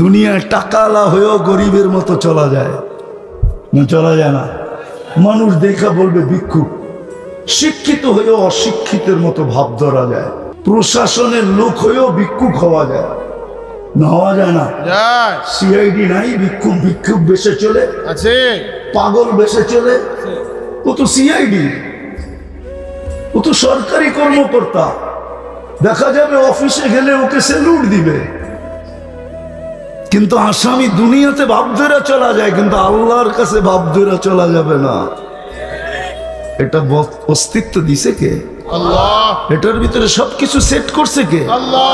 দুনিয়ায় টাকাওয়ালা হয়েও গরিবের মতো চলা যায় না? চলা যায় না। মানুষ দেখা বলবে ভিক্ষুক। শিক্ষিত হয়েও অশিক্ষিতের মতো ভাব ধরা যায়। প্রশাসনের লোক হয়েও ভিক্ষুক হওয়া যায় না? হওয়া যায় না? সিআইডি নাই, ভিক্ষুক ভিক্ষুক বেশে চলে আছে, পাগল বেশে চলে। ও তো সিআইডি, ও তো সরকারি কর্মকর্তা। দেখা যাবে অফিসে গেলে ওকে স্যালুট দিবে, কিন্তু আসামি দুনিয়াতে ভাব ধরে চলা যায়, কিন্তু আল্লাহর কাছে ভাব ধরে চলা যাবে না। এটা অস্তিত্ব দিছে কে? আল্লাহ। এটার ভিতরে সবকিছু সেট করছে কে? আল্লাহ।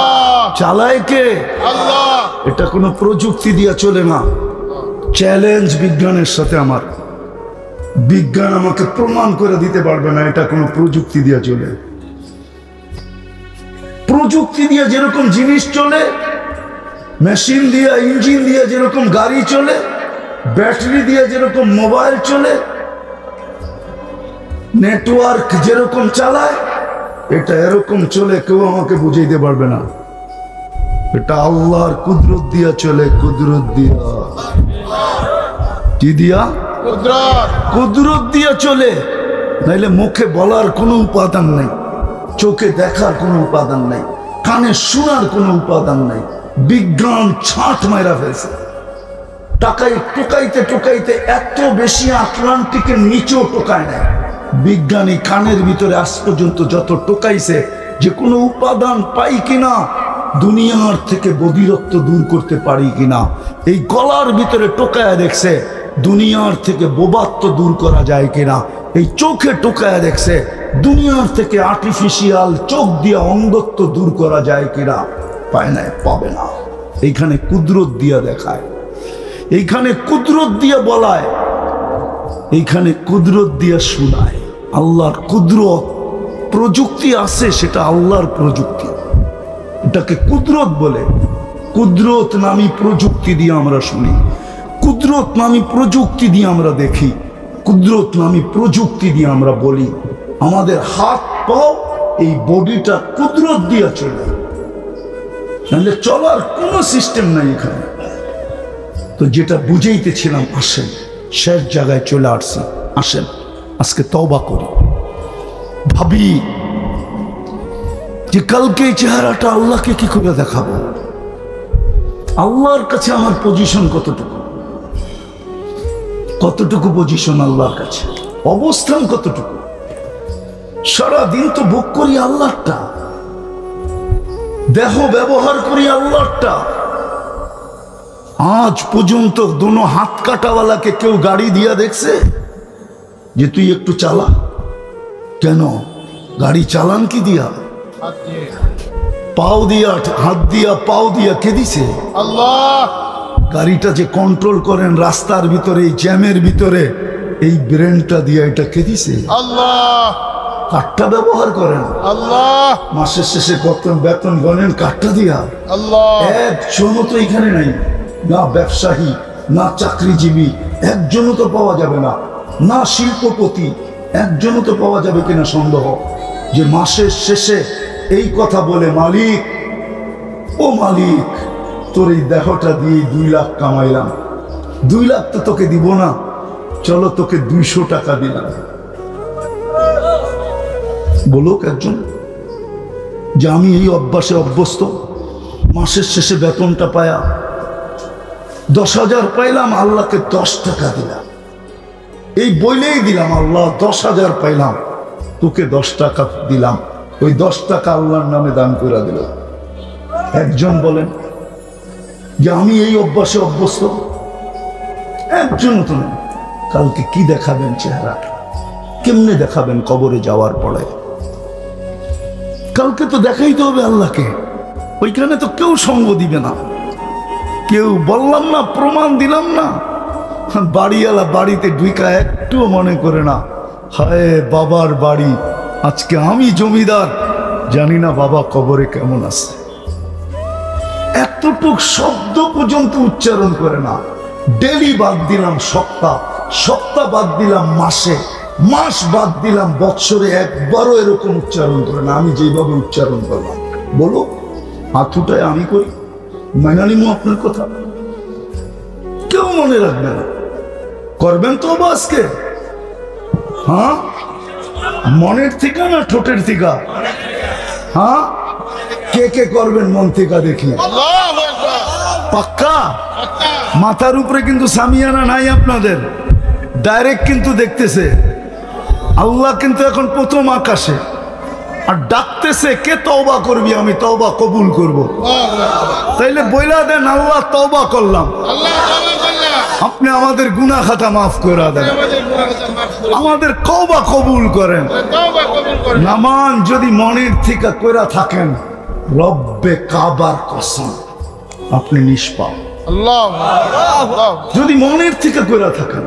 চালায় কে? আল্লাহ। এটা কোনো প্রযুক্তি দিয়ে চলে না। চ্যালেঞ্জ বিজ্ঞানের সাথে আমার, বিজ্ঞান আমাকে প্রমাণ করে দিতে পারবে না এটা কোনো প্রযুক্তি দিয়ে চলে। প্রযুক্তি দিয়ে যেরকম জিনিস চলে, মেশিন দিয়ে ইঞ্জিন দিয়ে যেরকম গাড়ি চলে, ব্যাটারি দিয়ে যেরকম মোবাইল চলে, নেটওয়ার্ক যেরকম চালায়, এটা এরকম চলে। কেউ আমাকে বুঝাইতে পারবে না। এটা আল্লাহর কুদরত দিয়া চলে। কুদরত দিয়া, কি দিয়া? কুদরত দিয়া চলে। নাইলে মুখে বলার কোনো উপাদান নাই, চোখে দেখার কোনো উপাদান নাই, কানে শোনার কোনো উপাদান নাই। বিজ্ঞান ছাঁট মাইরা ফেলছে। টাকায় টোকাইতে টোকাইতে এত বেশি আটলান্টিকের নিচেও টোকায় নাই। বিজ্ঞানী কানের ভিতরে আজ পর্যন্ত যত টোকাইছে, যে কোনো উপাদান পাই কিনা, দুনিয়ার থেকে বধিরত্ব দূর করতে পারি কিনা। এই গলার ভিতরে টোকায়া দেখছে দুনিয়ার থেকে বোবাত্ব দূর করা যায় কিনা। এই চোখে টোকায়া দেখছে দুনিয়ার থেকে আর্টিফিশিয়াল চোখ দিয়ে অন্ধত্ব দূর করা যায় কিনা। পায় না, পাবে না। এইখানে কুদরত দিয়া দেখায়, এইখানে কুদরত দিয়া বলায়, এইখানে কুদরত দিয়া শোনায়। আল্লাহর কুদরত। প্রযুক্তি আছে, সেটা আল্লাহর প্রযুক্তি, এটাকে কুদরত বলে। কুদরত নামী প্রযুক্তি দিয়ে আমরা শুনি, কুদরত নামী প্রযুক্তি দিয়ে আমরা দেখি, কুদরত নামী প্রযুক্তি দিয়ে আমরা বলি। আমাদের হাত পাও, এই বডিটা কুদরত দিয়া চলে, নাহলে চলার কোনো সিস্টেম নাই এখানে। তো যেটা বুঝাইতেছিলাম, আসেন শেষ জায়গায় চলে আসছি। আসেন আজকে তওবা করি, ভাবি যে কালকে এই চেহারাটা আল্লাহকে কি করে দেখাবো। আল্লাহর কাছে আমার পজিশন কতটুকু, কতটুকু পজিশন আল্লাহর কাছে, অবস্থান কতটুকু। সারাদিন তো ভোগ করি আল্লাহটা, দেহ ব্যবহার করি আল্লাহটা। আজ পর্যন্ত দোনো হাত কাটাওয়ালাকে কেউ গাড়ি দিয়া দেখছে যে তুই একটু চালা? কেন? গাড়ি চালান কি দিয়া? পাও দিয়া, হাত দিয়া, পাও দিয়া। কে দিছে? আল্লাহ। গাড়িটা যে কন্ট্রোল করেন রাস্তার ভিতরে, এই জ্যামের ভিতরে, এই ব্রেনটা দিয়া, এটা কে দিছে? আল্লাহ। কাঠটা ব্যবহার করেন আল্লাহ। মাসের শেষে কত বেতন গণেন কাঠটা দিয়া আল্লাহ। একজনও তো এখানে নাই, না ব্যবসায়ী, না চাকরিজীবী, একজনও তো পাওয়া যাবে না, না শিল্পপতি, একজনও তো পাওয়া যাবে কিনা সন্দেহ, যে মাসের শেষে এই কথা বলে, মালিক, ও মালিক, তোর এই দেহটা দিয়ে 2 লাখ কামাইলাম, 2 লাখ তো তোকে দিব না, চলো তোকে 200 টাকা দিলাম। বলুক একজন যে আমি এই অভ্যাসে অভ্যস্ত, মাসের শেষে বেতনটা পায়া 10,000 পাইলাম, আল্লাহকে 10 টাকা দিলাম। এই বইলেই দিলাম, আল্লাহ 10,000 পাইলাম, তোকে 10 টাকা দিলাম, ওই 10 টাকা আল্লাহর নামে দান করে দিল। একজন বলেন যে আমি এই অভ্যাসে অভ্যস্ত? একজন তো নেই। কালকে কি দেখাবেন চেহারাটা? কেমনে দেখাবেন কবরে যাওয়ার পরে? কালকে তো দেখাইতে হবে আল্লাহকে, ওইখানে তো কেউ সঙ্গ দিবে না, কেউ, বললাম না, প্রমাণ দিলাম না। বাড়িওয়ালা বাড়িতে ঢুকা একটুও মনে করে না, হায় বাবার বাড়ি, আজকে আমি জমিদার, জানি না বাবা কবরে কেমন আছে। এতটুক শব্দ পর্যন্ত উচ্চারণ করে না। ডেলি বাদ দিলাম সপ্তাহ, সপ্তাহ বাদ দিলাম মাসে, মাস বাদ দিলাম বৎসরে, একবারও এরকম উচ্চারণ করে না আমি যেভাবে উচ্চারণ করলাম। বলো, হাত উঠায় আমি করি, মানালিমু আপনার কথা, কেউ মনে রাখবে না। করবেন তো আজকে? হ্যাঁ, মনের থেকে না ঠোঁটের থেকে? হ্যাঁ, কে কে করবেন মন থেকে দেখি? পাক্কা? মাথার উপরে কিন্তু সামিয়ানা নাই আপনাদের, ডাইরেক্ট কিন্তু দেখতেছে আল্লাহ, কিন্তু এখন প্রথম আকাশে আর ডাকতেছে, কে তওবা করবি? আমি তওবা কবুল করব। তাইলে বইলা দেন, আল্লাহ তওবা করলাম, আপনি আমাদের গুনাহ খাতা মাফ করে দেন, আমাদের তওবা কবুল করেন। নামান যদি মনের থেকে কইরা থাকেন, রব্বে কাবার কসম আপনি নিষ্পাপ। যদি মনের থেকে কইরা থাকেন,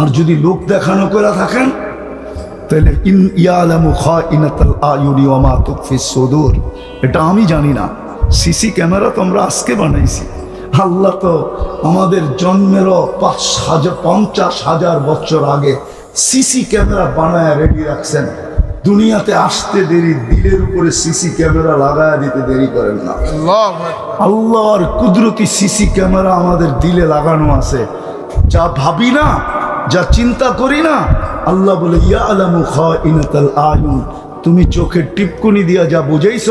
আর যদি লোক দেখানো কইরা থাকেন, তাহলে ইন ইয়ালামু খাইনাতাল আয়ুনি ওয়া মা তুখফিস সুদূর, এটা আমি জানি না। সিসি ক্যামেরা তো আমরা আজকে বানাইছি, আল্লাহ তো আমাদের জন্মেরও 50,000 বছর আগে সিসি ক্যামেরা বানায় রেডি রাখছেন। দুনিয়াতে আসতে দেরি, দিলের উপরে সিসি ক্যামেরা লাগায় দিতে দেরি করেন না। আল্লাহর কুদরতি সিসি ক্যামেরা আমাদের দিলে লাগানো আছে। যা ভাবি না, যা চিন্তা করি না, আল্লাহ বলে ইয়ালামু খাইনাতাল আয়ুন, তুমি চোখের টিপকুনি দিয়া যা বুঝাইছ,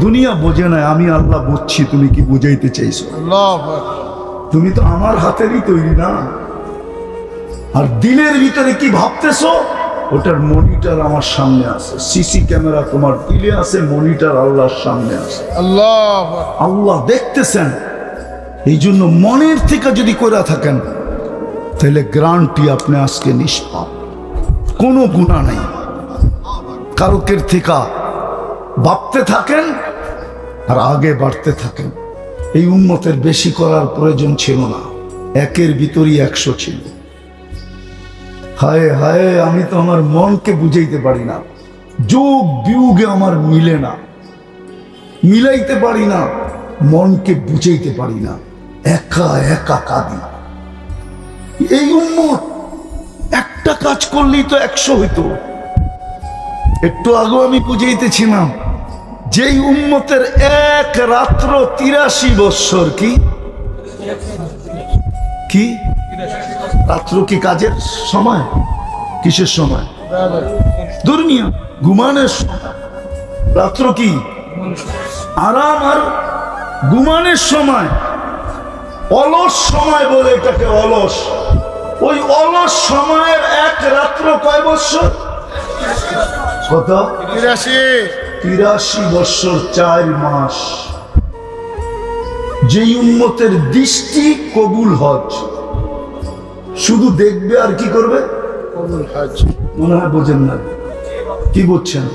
দুনিয়া বোঝে না, আমি আল্লাহ বুঝছি তুমি কি বুঝাইতে চাইছো। তুমি তো আমার হাতেরই তৈরি না। আর দিলের ভিতরে কি ভাবতেছো, ওটার মনিটর আমার সামনে আছে। সিসি ক্যামেরা তোমার দিলে আছে, মনিটর আল্লাহর সামনে আছে। আল্লাহ দেখতেছেন। এই জন্য মনের থেকে যদি কইরা থাকেন, তাহলে গ্যারান্টি আপনি আজকে নিষ্পাপ, কোনো গুনাহ নাই। কালকের থেকে ভাবতে থাকেন আর আগে বাড়তে থাকেন। এই উম্মতের বেশি করার প্রয়োজন ছিল না, একের ভিতরই 100 ছিল। হায় হায়, আমি তো আমার মনকে বুঝাইতে পারি না, যোগ বিয়োগে আমার মিলে না, মিলাইতে পারি না, মনকে বুঝাইতে পারি না, একা একা কাঁদি। এই উম্মত একটা কাজ করলেই তো 100 হইতো। একটু আগে আমি বুঝাইতেছিলাম, যেই উম্মতের এক রাত্র 83 বৎসর, কি কি রাত্র কি কাজের সময়? কিসের সময়? দুর্মিয়া, ঘুমানোর সময়। রাত্র কি আরাম আর ঘুমানোর সময়। অলস সময় বলে এটাকে, অলস। ওই অলস সময়ের এক রাত্র কয় বৎসর? কত? 83 বৎসর 4 মাস। যেই উম্মতের দৃষ্টি কবুল হজ, শুধু দেখবে আর কি করবে? কবুল হজ। মনে হয় বোঝেন না, কি বুঝছেন?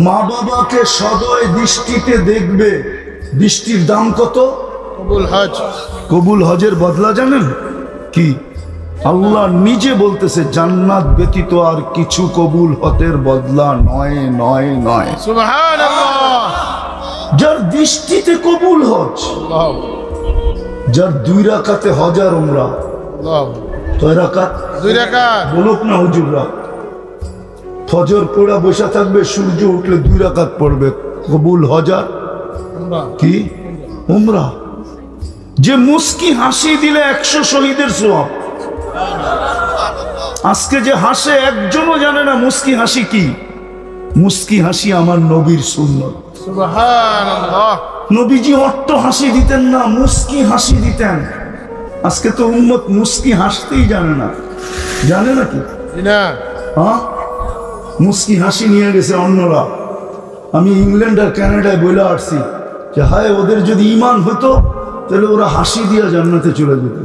মা বাবাকে সদয় দৃষ্টিতে দেখবে, দৃষ্টির দাম কত? কবুল হজ। কবুল হজের বদলা জানেন কি? আল্লাহ নিজে বলতেছে, জান্নাত ব্যতীত আর কিছু কবুল হতের বদলা নয় নয় নয়। সুবহানাল্লাহ। যার দৃষ্টিতে কবুল হজ, যার 2 রাকাতে হজ আর উমরা। কয় রাকাত? 2 রাকাত। বলুক না হুজুররা, ফজর পড়া বসে থাকবে, সূর্য উঠলে 2 রাকাত পড়বে, কবুল হজ আর কি? উমরা। যে মুস্কি হাসি দিলে 100 শহীদের সওয়াব। আজকে যে হাসে একজনও জানে না মুস্কি হাসি কি। মুস্কি হাসি আমার নবীর সুন্নত। সুবহানাল্লাহ। নবীজি অট্ট হাসি দিতেন না, মুস্কি হাসি দিতেন। আজকে তো উম্মত মুস্কি হাসতেই জানে না। জানে নাকি? না। হ্যাঁ, মুস্কি হাসি নিয়ে গেছে অন্যরা। আমি ইংল্যান্ড আর কানাডায় বলে আসছি যে হায়, ওদের যদি ঈমান হতো তাহলে ওরা হাসি দিয়ে জান্নাতে চলে যেত।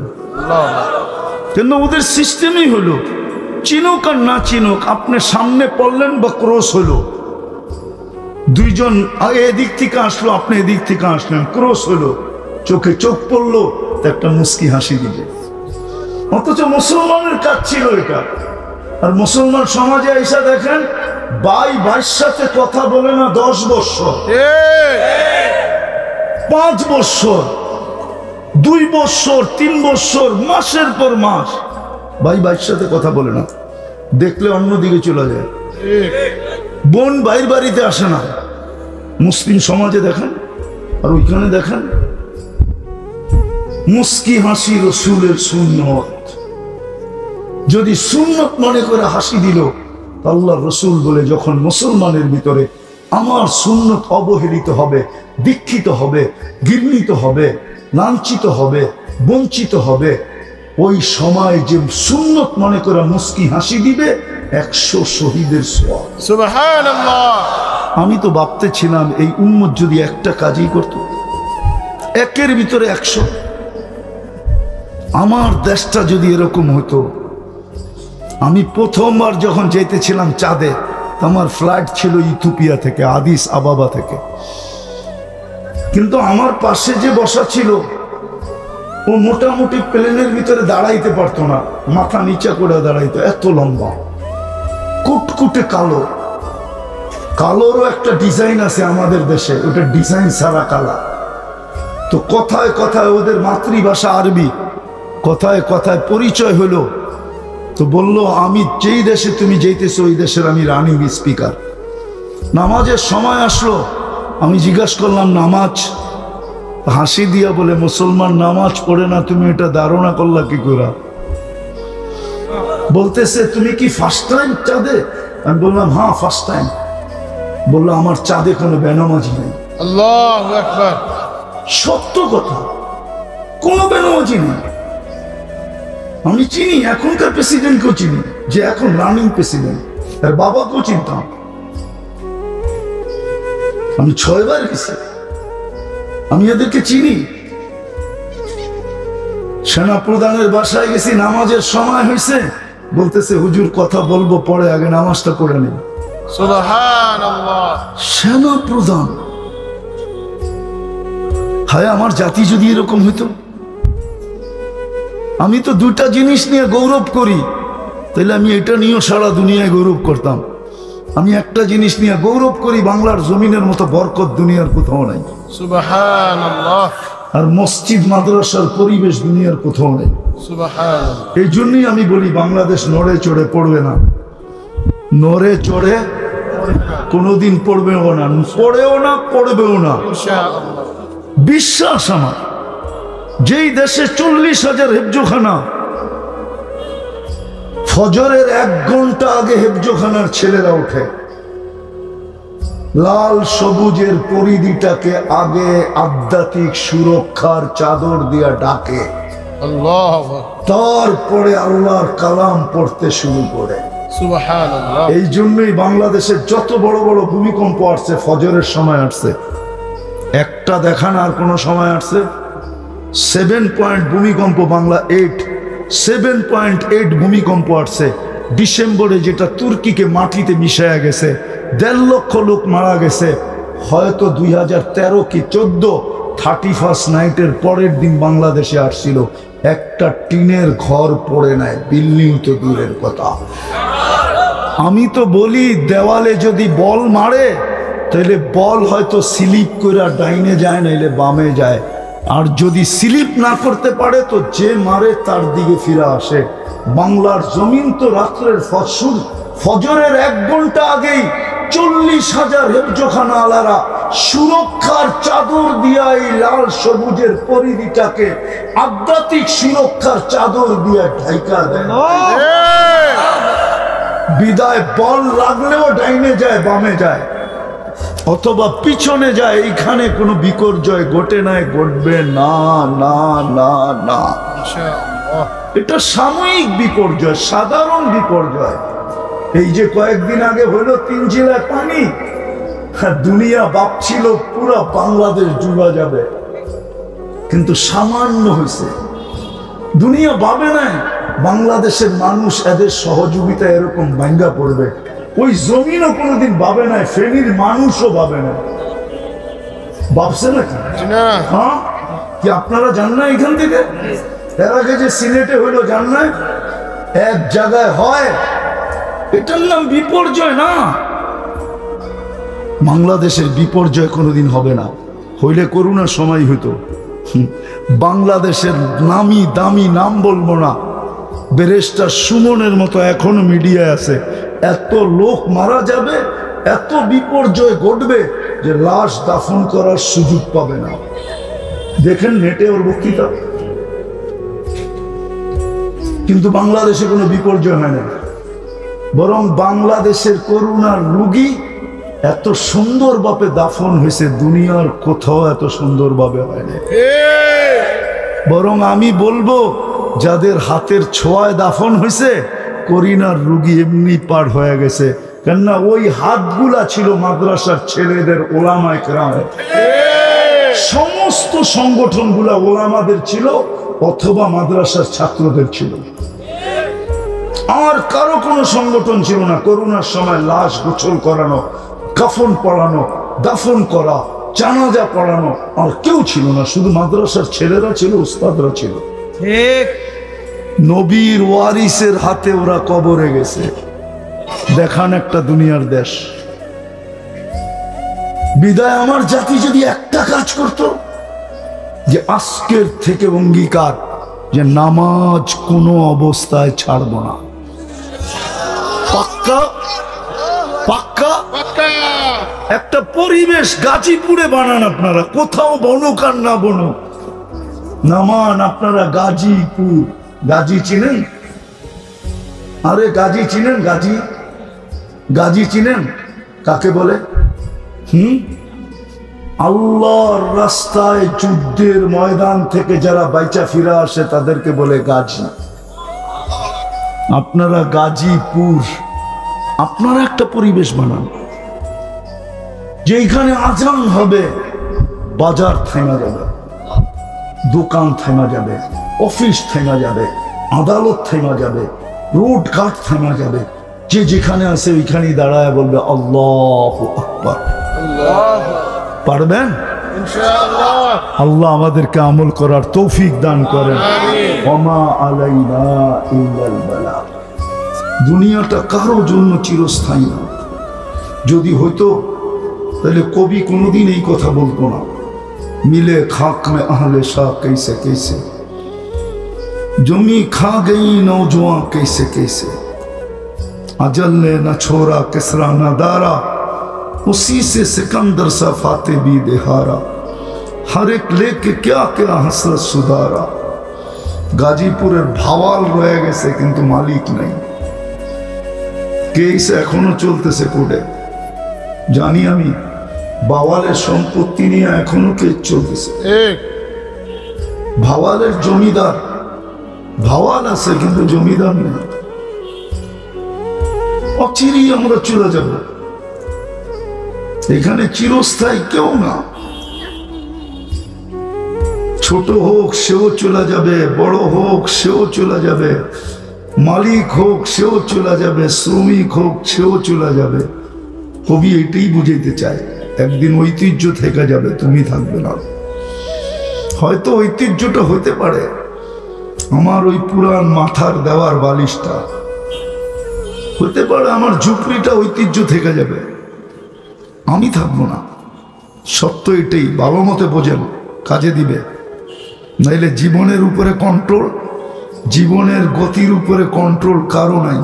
কিন্তু ওদের সিস্টেমই হলো, চিনুক আর না চিনুক, আপনি সামনে পড়লেন বা ক্রস হলো, 2 জন এদিক থেকে আসলো, আপনি এদিক থেকে আসলেন, ক্রস হলো, চোখে চোখ পড়লো, তো একটা মুস্কি হাসি দিবে। অথচ মুসলমানের কাজ ছিল এটা। আর মুসলমান সমাজে এসে দেখেন, ভাইয়ের সাথে কথা বলে না 10 বছর, 5 বছর, 2 বছর, 3 বছর, মাসের পর মাস ভাইয়ের সাথে কথা বলে না, দেখলে অন্যদিকে চলে যায়। বোন ভাইয়ের বাড়িতে আসে না। মুসলিম সমাজে দেখেন আর ওইখানে দেখেন মুস্কি হাসি রসুলের সুন্নত। যদি সুন্নত মনে করে হাসি দিল, আল্লাহ রসুল বলে যখন মুসলমানের ভিতরে আমার সুন্নত অবহেলিত হবে, দীক্ষিত হবে, ঘৃণিত হবে, লাঞ্ছিত হবে, বঞ্চিত হবে, ওই সময় যে সুন্নত মনে করে মুস্কি হাসি দিবে 100 শহীদের সওয়াব। সুবহানাল্লাহ। আমি তো ভাবতেছিলাম এই উম্মত যদি একটা কাজই করত, একের ভিতরে 100, আমার দেশটা যদি এরকম হতো। আমি প্রথমবার যখন যেতেছিলাম চাঁদে, আমার ফ্লাইট ছিল ইথিওপিয়া থেকে, আদিস আবাবা থেকে, কিন্তু আমার পাশে যে বসা ছিল ও মোটামুটি প্লেনের ভিতরে দাঁড়াইতে পারতো না, মাথা নিচে করে দাঁড়াইতো, এত লম্বা, কুটকুটে কালো। কালোরও একটা ডিজাইন আছে আমাদের দেশে, ওটা ডিজাইন ছাড়া কালা। তো কথায় কথায় ওদের মাতৃভাষা আরবি, কথায় কথায় পরিচয় হলো। তো বলল, আমি যেই দেশে তুমি যেতেছো ওই দেশের আমি রানিং স্পিকার। নামাজের সময় আসলো, আমি জিজ্ঞাসা করলাম নামাজ? হাসি দিয়া বলে, মুসলমান নামাজ পড়ে না, তুমি এটা ধারণা করলা কি করে? বলতেছে, তুমি কি ফার্স্ট টাইম চাঁদে? আমি বললাম, হ্যাঁ ফার্স্ট টাইম। বললো, আমার চাঁদে কোনো বেনামাজি নেই। আল্লাহু আকবার। সত্য কথা, কোনো বেনামাজি নেই। আমি চিনি এখনকার প্রেসিডেন্টকেও চিনি, যে এখন রানিং প্রেসিডেন্ট, তার বাবাকেও চিনতাম। আমি 6 বার গেছি, আমি এদেরকে চিনি। সেনা প্রধানের বাসায় গেছি, নামাজের সময় হয়েছে, বলতেছে হুজুর কথা বলবো পরে, আগে নামাজটা করে নিন। সুবহানাল্লাহ। সেনা প্রধান। হায়, আমার জাতি যদি এরকম হইতো। আমি তো 2টা জিনিস নিয়ে গৌরব করি, তাহলে আমি এটা নিয়েও সারা দুনিয়ায় গৌরব করতাম। আমি একটা জিনিস নিয়ে গৌরব করি, বাংলার জমিনের মতো বরকত দুনিয়ার কোথাও নাই। সুবহানাল্লাহ। আর মসজিদ মাদ্রাসার পরিবেশ দুনিয়ার কোথাও নেই। সুবহানাল্লাহ। এই জন্যই আমি বলি, বাংলাদেশ নড়ে চড়ে পড়বে না, নড়ে চড়ে কোনোদিন পড়বেও না, পড়েও না, পড়বেও না, ইনশাআল্লাহ। বিশ্বাস আমার। যেই দেশে 40,000 হেফজোখানা, ফজরের 1 ঘন্টা আগে হেফজোখানার ছেলেরা ওঠে, লাল সবুজের পরিধিটাকে আগে আধ্যাত্মিক সুরক্ষার চাদর দিয়া ডাকে, আল্লাহু আকবার। তারপরে আল্লাহর কালাম পড়তে শুরু করে। সুবহানাল্লাহ। এই জন্যই বাংলাদেশের যত বড় বড় ভূমিকম্প আসছে ফজরের সময় আসছে। একটা দেখান আর কোন সময় আসছে? 7 পয়েন্ট ভূমিকম্প, বাংলা 7.8 ভূমিকম্প আসছে ডিসেম্বরে, যেটা তুর্কিকে মাটিতে মিশায়া গেছে, 1.5 লক্ষ লোক মারা গেছে। হয়তো 2013 কি 14 31st নাইটের পরের দিন বাংলাদেশে আসছিল, একটা টিনের ঘর পড়ে নাই, বিল্ডিং তো দূরের কথা। আমি তো বলি, দেওয়ালে যদি বল মারে তাহলে বল হয়তো স্লিপ করে ডাইনে যায়, নাইলে বামে যায়। আর যদি স্লিপ না করতে পারে তো যে মারে তার দিকে ফিরে আসে। বাংলার জমিন তো রাত্রের ফজরের 1 ঘন্টা আগেই 40,000 হেফজোখানা আলারা সুরক্ষার চাদর দিয়া এই লাল সবুজের পরিধিটাকে আধ্যাত্মিক সুরক্ষার চাদর দিয়া ঢাইকা দেয়। বিদায় বল লাগলেও ডাইনে যায়, বামে যায়, অথবা পিছনে যায়। এইখানে কোনো বিপর্যয় ঘটে নাই, ঘটবে না, না, না, না। ইনশাআল্লাহ। এটা সাময়িক বিপর্যয়, সাধারণ বিপর্যয়। এই যে কয়েকদিন আগে হলো 3 জেলায় পানি, দুনিয়া ভাবছিল পুরো বাংলাদেশ ডুবা যাবে, কিন্তু সামান্য হয়েছে। দুনিয়া ভাবে না বাংলাদেশের মানুষ এদের সহযোগিতা এরকম ভাঙ্গা পড়বে। ওই জমিনও কোনোদিন ভাবে না, ফেনীর মানুষও ভাবে না। ভাবছে নাকি? হ্যাঁ, কি আপনারা জান না? এখান থেকে এর আগে যে সিলেটে হইলো জান না? এক জায়গায় হয়, এটার নাম বিপর্যয় না। বাংলাদেশের বিপর্যয় কোনোদিন হবে না, হইলে করোনার সময় হইতো। বাংলাদেশের নামি দামি নাম বলবো না, ব্যারিস্টার সুমনের মতো এখনো মিডিয়ায় আছে। এত লোক মারা যাবে, এত বিপর্যয় ঘটবে, যে লাশ দাফন করার সুযোগ পাবে না। দেখেন নেটে ওর বক্তৃতা। কিন্তু বাংলাদেশে কোনো বিপর্যয় হয় না, বরং বাংলাদেশের করোনার রোগী এত সুন্দরভাবে দাফন হয়েছে, দুনিয়ার কোথাও এত সুন্দরভাবে হয় না। বরং আমি বলবো যাদের হাতের ছোঁয়ায় দাফন হয়েছে, করোনার রোগী এমনি পার হয়ে গেছে। কেননা ওই হাতগুলা ছিল মাদ্রাসার ছেলেদের, ওলামায়ে কেরামের। সমস্ত সংগঠনগুলা ওলামাদের ছিল অথবা মাদ্রাসার ছাত্রদের ছিল। আর কারো কোনো সংগঠন ছিল না। করোনার সময় লাশ গোসল করানো, কাফন পরানো, দাফন করা, জানাজা পড়ানো আর কেউ ছিল না। শুধু মাদ্রাসার ছেলেরা ছিল, উস্তাদরা ছিল। ঠিক। নবীর ওয়ারিসের হাতে ওরা কবরে গেছে। দেখান একটা দুনিয়ার দেশ। বিদায় আমার জাতি যদি একটা কাজ করত, যে আজকের থেকে অঙ্গীকার যে নামাজ কোনো অবস্থায় ছাড়ব না। পাক্কা পাক্কা একটা পরিবেশ গাজীপুরে বানান আপনারা, কোথাও বনুক আর না বনুক, নামান আপনারা গাজীপুর। গাজী চিনেন? আরে গাজী চিনেন? গাজী, গাজী চিনেন কাকে বলে? আল্লাহর রাস্তায় যুদ্ধের ময়দান থেকে যারা বাইচা ফিরে আসে তাদেরকে বলে গাজী। আপনারা গাজীপুর, আপনারা একটা পরিবেশ বানান যেখানে আজান হবে, বাজার থেমে যাবে, দোকান থেমে যাবে, অফিস থেমে যাবে, আদালত থেমে যাবে, রোড ঘাট থেমে যাবে। যে যেখানে আছে ওইখানেই দাঁড়ায় বলবে আল্লাহু আকবার। পারবেন? ইনশাআল্লাহ। আল্লাহ আমাদেরকে আমল করার তৌফিক দান করেন। ওমা আলাইনা ইল্লাল বালাগ। দুনিয়াটা কারো জন্য চিরস্থায়ী না। যদি হইতো তাহলে কবি কোনোদিন এই কথা বলতো না, মিলে খাক মে আহলে শাহ कैसे कैसे, जमी खा गई नौजवान कैसे कैसे, अजल ने न छोड़ा किसरा न दारा, उसी से सिकंदर सा फाते भी देहारा, हर एक लेके क्या क्या हसरत सुधारा। গাজীপুরের ভাওয়াল রয়ে গেছে কিন্তু মালিক নাই। কেস এখনো চলতেছে কোর্টে, জানি আমি। ভাওয়ালের সম্পত্তি নিয়ে এখনো কেস চলতেছে। ভাওয়ালের জমিদার, ভাওয়াল আছে কিন্তু জমিদার নেই। অচিরেই আমরা চলে যাব, এখানে চিরস্থায়ী কেউ না। ছোট হোক সেও চলে যাবে, বড় হোক সেও চলে যাবে, মালিক হোক সেও চলে যাবে, শ্রমিক হোক সেও চলে যাবে। কবি এটাই বুঝাইতে চায়, একদিন ঐতিহ্য থেকে যাবে, তুমি থাকবে না। হয়তো ঐতিহ্যটা হতে পারে আমার ওই পুরান মাথার দেওয়ার বালিশটা, হতে পারে আমার ঝুপড়িটা ঐতিহ্য থেকে যাবে, আমি থাকবো না। সত্য এটাই, ভালো মতে বোঝেন, কাজে দিবে। নাইলে জীবনের উপরে কন্ট্রোল, জীবনের গতির উপরে কন্ট্রোল কারো নাই।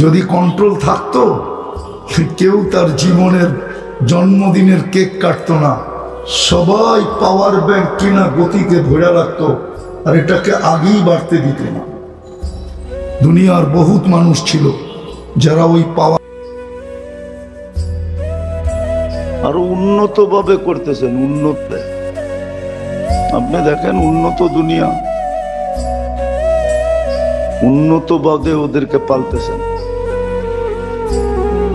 যদি কন্ট্রোল থাকতো, কেউ তার জীবনের জন্মদিনের কেক কাটতো না, সবাই পাওয়ার ব্যাংক কিনা গতিকে ধরে রাখতো আর এটাকে আগেই বাড়তে দিত না। দুনিয়ার বহুত মানুষ ছিল যারা ওই পাওয়ার আরো উন্নত ভাবে করতেছেন। উন্নত আপনি দেখেন, উন্নত দুনিয়া, উন্নত ভাবে ওদেরকে পালতেছেন।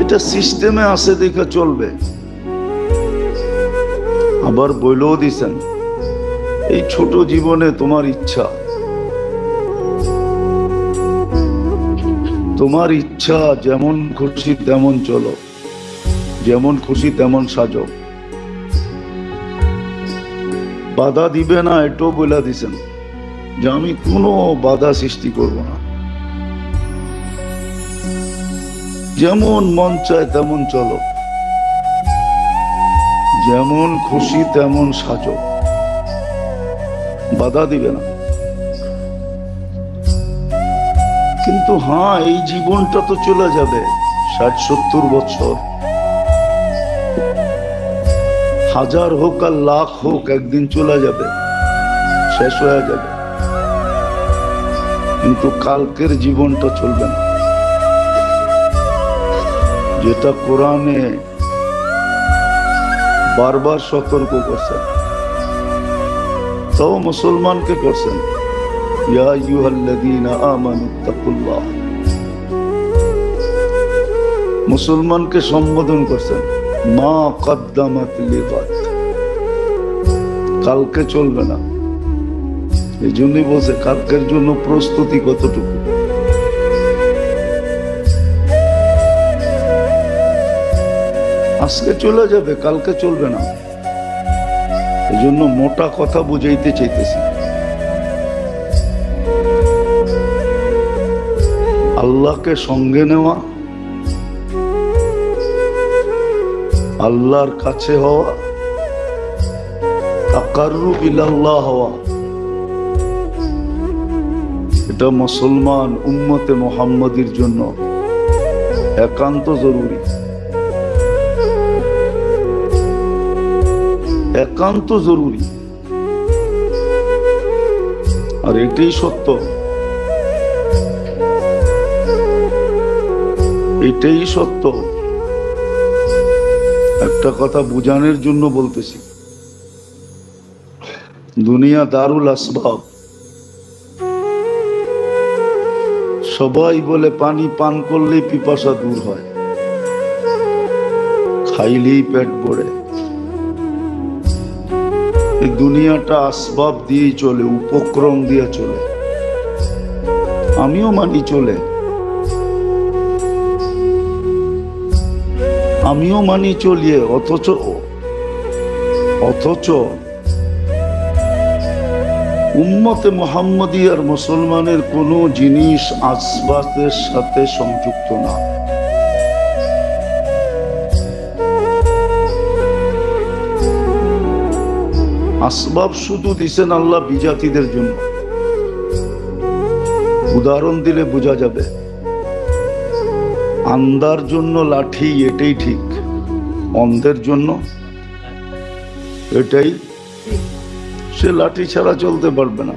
এটা সিস্টেমে আছে দেখে চলবে। আবার বইলেও দিছেন, এই ছোট জীবনে তোমার ইচ্ছা, তোমার ইচ্ছা যেমন খুশি তেমন চলো, যেমন খুশি তেমন সাজো, বাধা দিবে না এটাও বলে দিছেন যে আমি কোনো বাধা সৃষ্টি করব না। যেমন মন চায় তেমন চলো, যেমন খুশি তেমন সাজো, বাধা দিবে না। কিন্তু হ্যাঁ, এই জীবনটা তো চলে যাবে, ৬০-৭০ বছর। হাজার হোক আর লাখ হোক একদিন চলে যাবে, শেষ হয়ে যাবে, কিন্তু কালকের জীবনটা চলবে না। যেটা কোরআনে বারবার সতর্ক করছেন, তাও মুসলমানকে করছেন, ইয়া আইয়ুহাল্লাযীনা আমানুত্তাকুল্লাহ। মুসলমানকে সম্বোধন করছেন, মা কদ্দামাত লিগাদ, কালকে চলবে না। এই জন্যই বলছে কালকের জন্য প্রস্তুতি কতটুকু। আজকে চলে যাবে, কালকে চলবে না। এই জন্য মোটা কথা বুঝাইতে চাইতেছি। আল্লাহকে সঙ্গে নেওয়া, আল্লাহর কাছে হওয়া, তাকাররুব ইলাল্লাহ হওয়া, এটা মুসলমান উম্মতে মুহাম্মাদির জন্য একান্ত জরুরি, একান্ত জরুরি। আর এটাই সত্য, এটাই সত্য। একটা কথা বুঝানোর জন্য বলতেছি, দুনিয়া দারুল আসবাব। সবাই বলে পানি পান করলেই পিপাসা দূর হয়, খাইলেই পেট ভরে। এই দুনিয়াটা আসবাব দিয়ে চলে, উপক্রম দিয়ে চলে। আমিও মানি চলে, আমিও মানি চলিয়ে, অথচ উম্মতে মুহাম্মদী আর মুসলমানের কোনো জিনিস আসবাবের সাথে সংযুক্ত না। আসবাব শুধু দিছেন আল্লাহ বিজাতিদের জন্য। উদাহরণ দিলে বোঝা যাবে। আন্ধার জন্য লাঠি, এটাই ঠিক। অন্ধের জন্য এটাই, সে লাঠি ছাড়া চলতে পারবে না।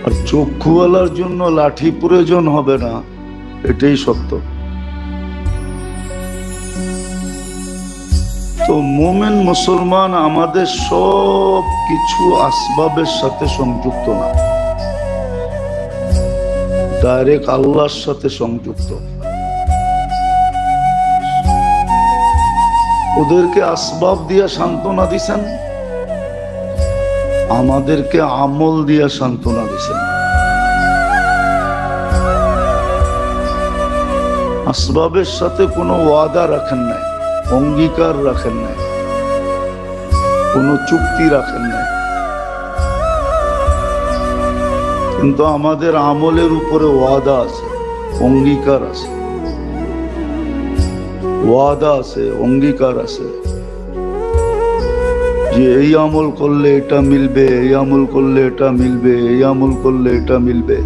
আর চক্ষুওয়ালার জন্য লাঠি প্রয়োজন হবে না, এটাই সত্য। তো মোমেন মুসলমান আমাদের সব কিছু আসবাবের সাথে সংযুক্ত না, ডাইরেক্ট আল্লাহর সাথে সংযুক্ত। ওদেরকে আসবাব দিয়া সান্ত্বনা দিছেন, আমাদেরকে আমল দিয়া সান্ত্বনা দিছেন। আসবাবের সাথে কোনো ওয়াদা রাখেন নাই, অঙ্গীকার রাখেন নাই, কোনো চুক্তি রাখেন নাই, কিন্তু আমাদের আমলের উপরে ওয়াদা আছে, অঙ্গীকার আছে, ওয়াদা আছে, অঙ্গীকার আছে যে এই আমল করলে এটা মিলবে, এই আমল করলে এটা মিলবে, এই আমল করলে এটা মিলবে।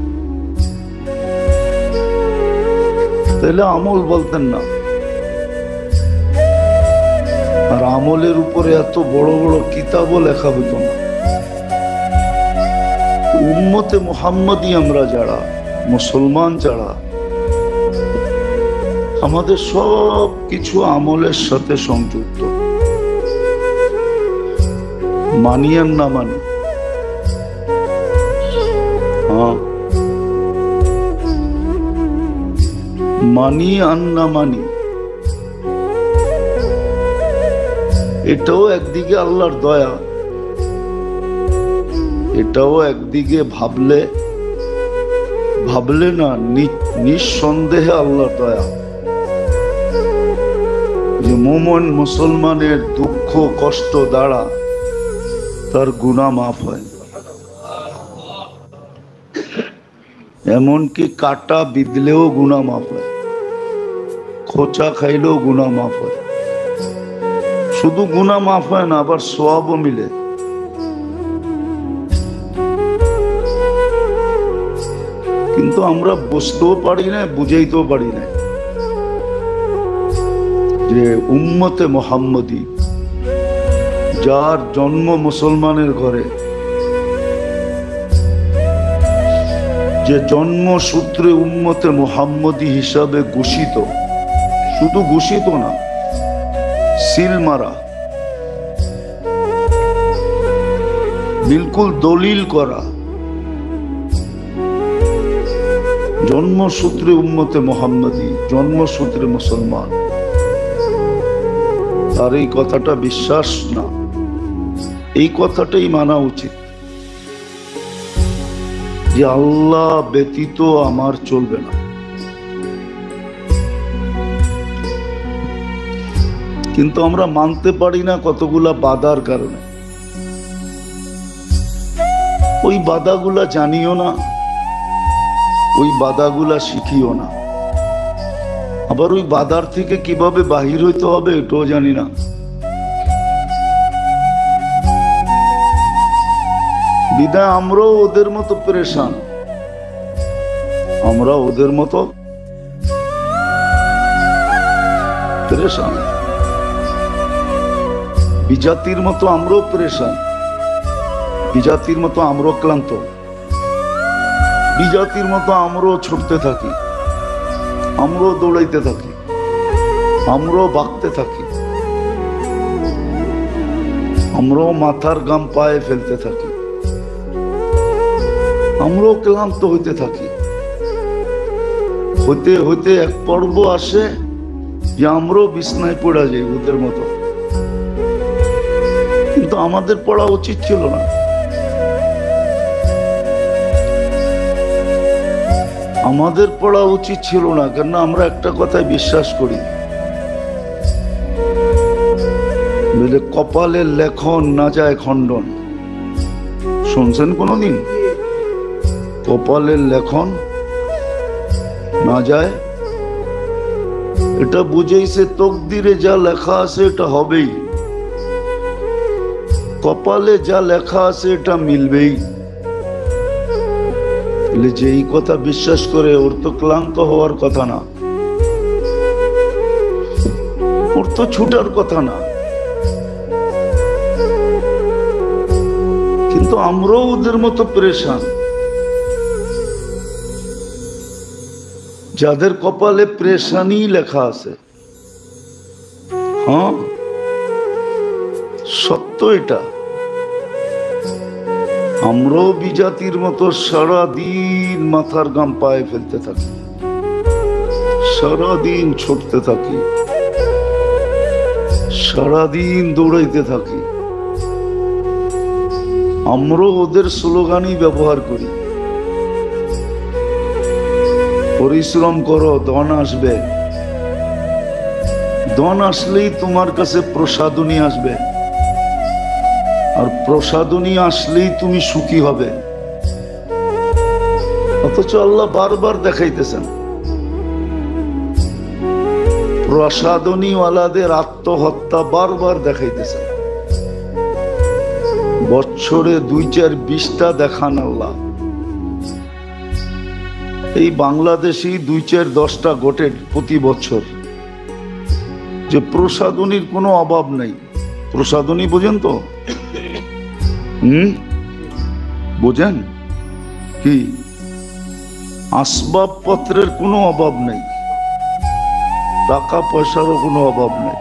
তাহলে আমল বলতেন না। আর আমলের উপরে এত বড় বড় কিতাবও লেখা হতো না। উম্মতে মুহাম্মদী আমরা যারা, মুসলমান যারা, আমাদের সব কিছু আমলের সাথে সংযুক্ত। মানি আর না মানি, মানি আর না মানি, এটাও একদিকে আল্লাহর দয়া, এটাও একদিকে ভাবলে না নিঃসন্দেহে আল্লাহর দয়া। যে মুমিন মুসলমানের দুঃখ কষ্ট দ্বারা তার গুনাহ মাফ হয়, এমনকি কাটা বিঁধলেও গুনাহ মাফ হয়, খোঁচা খাইলেও গুনাহ মাফ হয়। শুধু গুনাহ মাফ হয় না, আবার সওয়াবও মিলে। কিন্তু আমরা বুঝতেও পারি না, বুঝাইতেও পারি না যে যে উম্মতে মুহাম্মদী, যার জন্ম মুসলমানের ঘরে, যে জন্মসূত্রে উম্মতে মুহাম্মদী হিসাবে ঘোষিত, শুধু ঘোষিত না, সিল মারা, বিলকুল দলিল করা, জন্মসূত্রে উম্মতে মুহাম্মদী, জন্মসূত্রে মুসলমান, আর এই কথাটা বিশ্বাস না, এই কথাটাই মানা উচিত যে আল্লাহ ব্যতীত আমার চলবে না। কিন্তু আমরা মানতে পারি না কতগুলা বাধার কারণে। ওই বাধাগুলা জানিও না, ওই বাধাগুলা শিখিও না, আবার ওই বাধার থেকে কিভাবে বাহির হইতে হবে এটাও জানি না। বিদায় আমরাও ওদের মতো পেরেশান, আমরা ওদের মতো পেরেশান, বিজাতির মতো আমরাও পেরেশান, বিজাতির মতো আমরাও ক্লান্ত, বিজাতির মতো আমরাও ছুটতে থাকি, আমরাও দৌড়াইতে থাকি, আমরাও বাঁকতে থাকি, আমরাও মাথার গাম পায়ে ফেলতে থাকি, আমরাও ক্লান্ত হইতে থাকি। হইতে হইতে এক পর্ব আসে যে আমরাও বিছনায় পড়া যাই ওদের মতো। কিন্তু আমাদের পড়া উচিত ছিল না। আমাদের পড়া উচিত ছিল না, কেন আমরা একটা কথায় বিশ্বাস করি, বলে কপালের লেখন না যায় খণ্ডন। শুনছেন কোনদিন? কপালের লেখন না যায়, এটা বুঝেইছে তকদিরে যা লেখা আছে এটা হবেই, কপালে যা লেখা আছে এটা মিলবেই। যে এই কথা বিশ্বাস করে ওর তো ক্লান্ত হওয়ার কথা না, ওর তো ছুটার কথা না। কিন্তু আমরাও ওদের মতো পেরেশান, যাদের কপালে পেরেশানি লেখা আছে। হ্যাঁ, সত্য এটা। আমরাও বিজাতির মতো সারাদিন মাথার গাম পায়ে ফেলতে থাকি, সারাদিন ছুটতে থাকি, সারাদিন দৌড়াইতে থাকি। আমরাও ওদের স্লোগানই ব্যবহার করি, পরিশ্রম করো, ধন আসবে, ধন আসলেই তোমার কাছে প্রসাদনী আসবে, আর প্রসাদনী আসলেই তুমি সুখী হবে। অথচ আল্লাহ বারবার দেখাইতেছেন প্রসাদনীওয়ালাদের আত্মহত্যা, বারবার দেখাইতেছেন। বছরে 2-4-20টা দেখান আল্লাহ। এই বাংলাদেশেই 2-4-10টা ঘটে প্রতি বছর, যে প্রসাদনীর কোনো অভাব নেই। প্রসাদনী বোঝেন তো? বোঝেন কি? আসবাবপত্রের কোনো অভাব নেই, টাকা পয়সারও কোনো অভাব নেই,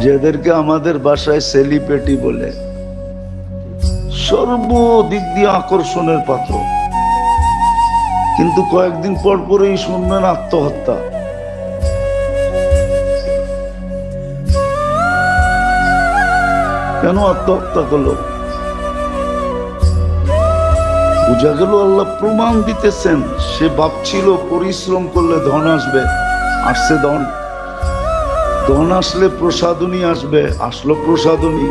যাদেরকে আমাদের ভাষায় সেলিব্রিটি বলে, সর্বদিক দিয়ে আকর্ষণের পাত্র। কিন্তু কয়েকদিন পর পরেই শুনবেন আত্মহত্যা। কেন আত্মহত্যা করলো? বুঝা গেল আল্লাহ প্রমাণ দিতেছেন। সে ভাবছিল পরিশ্রম করলে ধন আসবে, আসছে ধন, ধন আসলে প্রসাদনী আসবে, আসলো প্রসাদনী।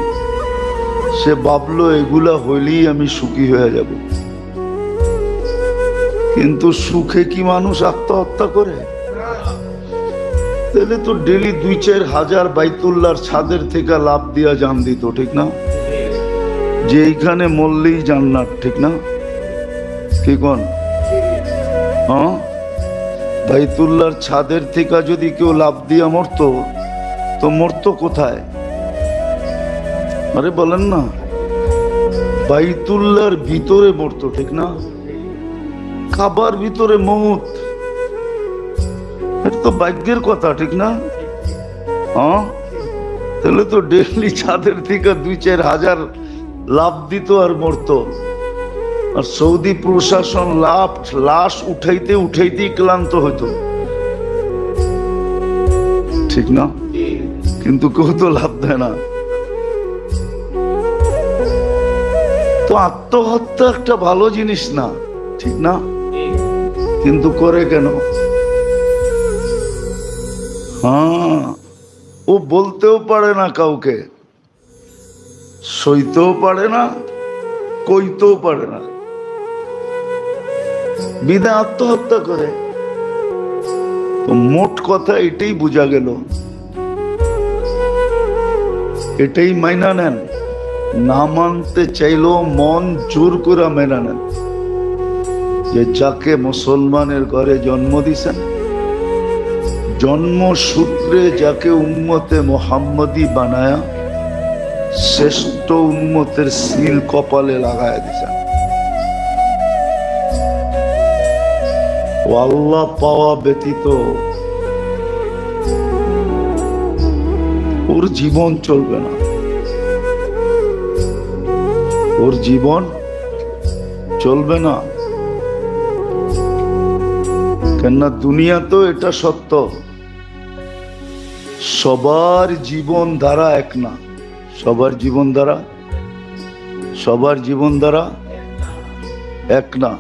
সে ভাবলো এগুলা হইলেই আমি সুখী হয়ে যাব। কিন্তু সুখে কি মানুষ আত্মহত্যা করে? তাহলে তো ডেলি 2-4 হাজার বাইতুল্লাহর ছাদের থেকে লাভ দিয়া জান দিত, ঠিক না? যে এইখানে মরলেই জান্নাত, ঠিক না? কি কোন? হ্যাঁ, বাইতুল্লাহর ছাদের থেকে যদি কেউ লাফ দিয়া মরতো তো মরতো কোথায়? আরে বলেন না, বাইতুল্লাহর ভিতরে মরতো, ঠিক না? কাবার ভিতরে মৌত, এটা তো ভাগ্যের কথা, ঠিক না? হ্যাঁ, তাহলে তো ডেইলি ছাদের থেকে 2-4 হাজার লাফ দিত আর মরতো। আর সৌদি প্রশাসন লাশ উঠাইতে উঠাইতেই ক্লান্ত হইতো, ঠিক না? কিন্তু কেউ তো লাভ দেয় না। তো আত্মহত্যা একটা ভালো জিনিস না, ঠিক না? কিন্তু করে কেন? হ্যাঁ, ও বলতেও পারে না কাউকে, সইতেও পারে না, কইতেও পারে না, বিধায় আত্মহত্যা করে। তো মোট কথা এটাই বোঝা গেল, এটাই মাইনা নেন। না মানতে চাইলেও মন জোর করে মেনে নেন যে যাকে মুসলমানের ঘরে জন্ম দিছেন, জন্মসূত্রে যাকে উম্মতে মুহাম্মদী বানায়া শ্রেষ্ঠ উম্মতের সিল কপালে লাগায় দিছেন। ও আল্লাহ পাওয়া ব্যতীত ওর জীবন চলবে না, ওর জীবন চলবে না। কেননা দুনিয়া তো এটা সত্য, সবার জীবন ধারা এক না, সবার জীবন ধারা এক না।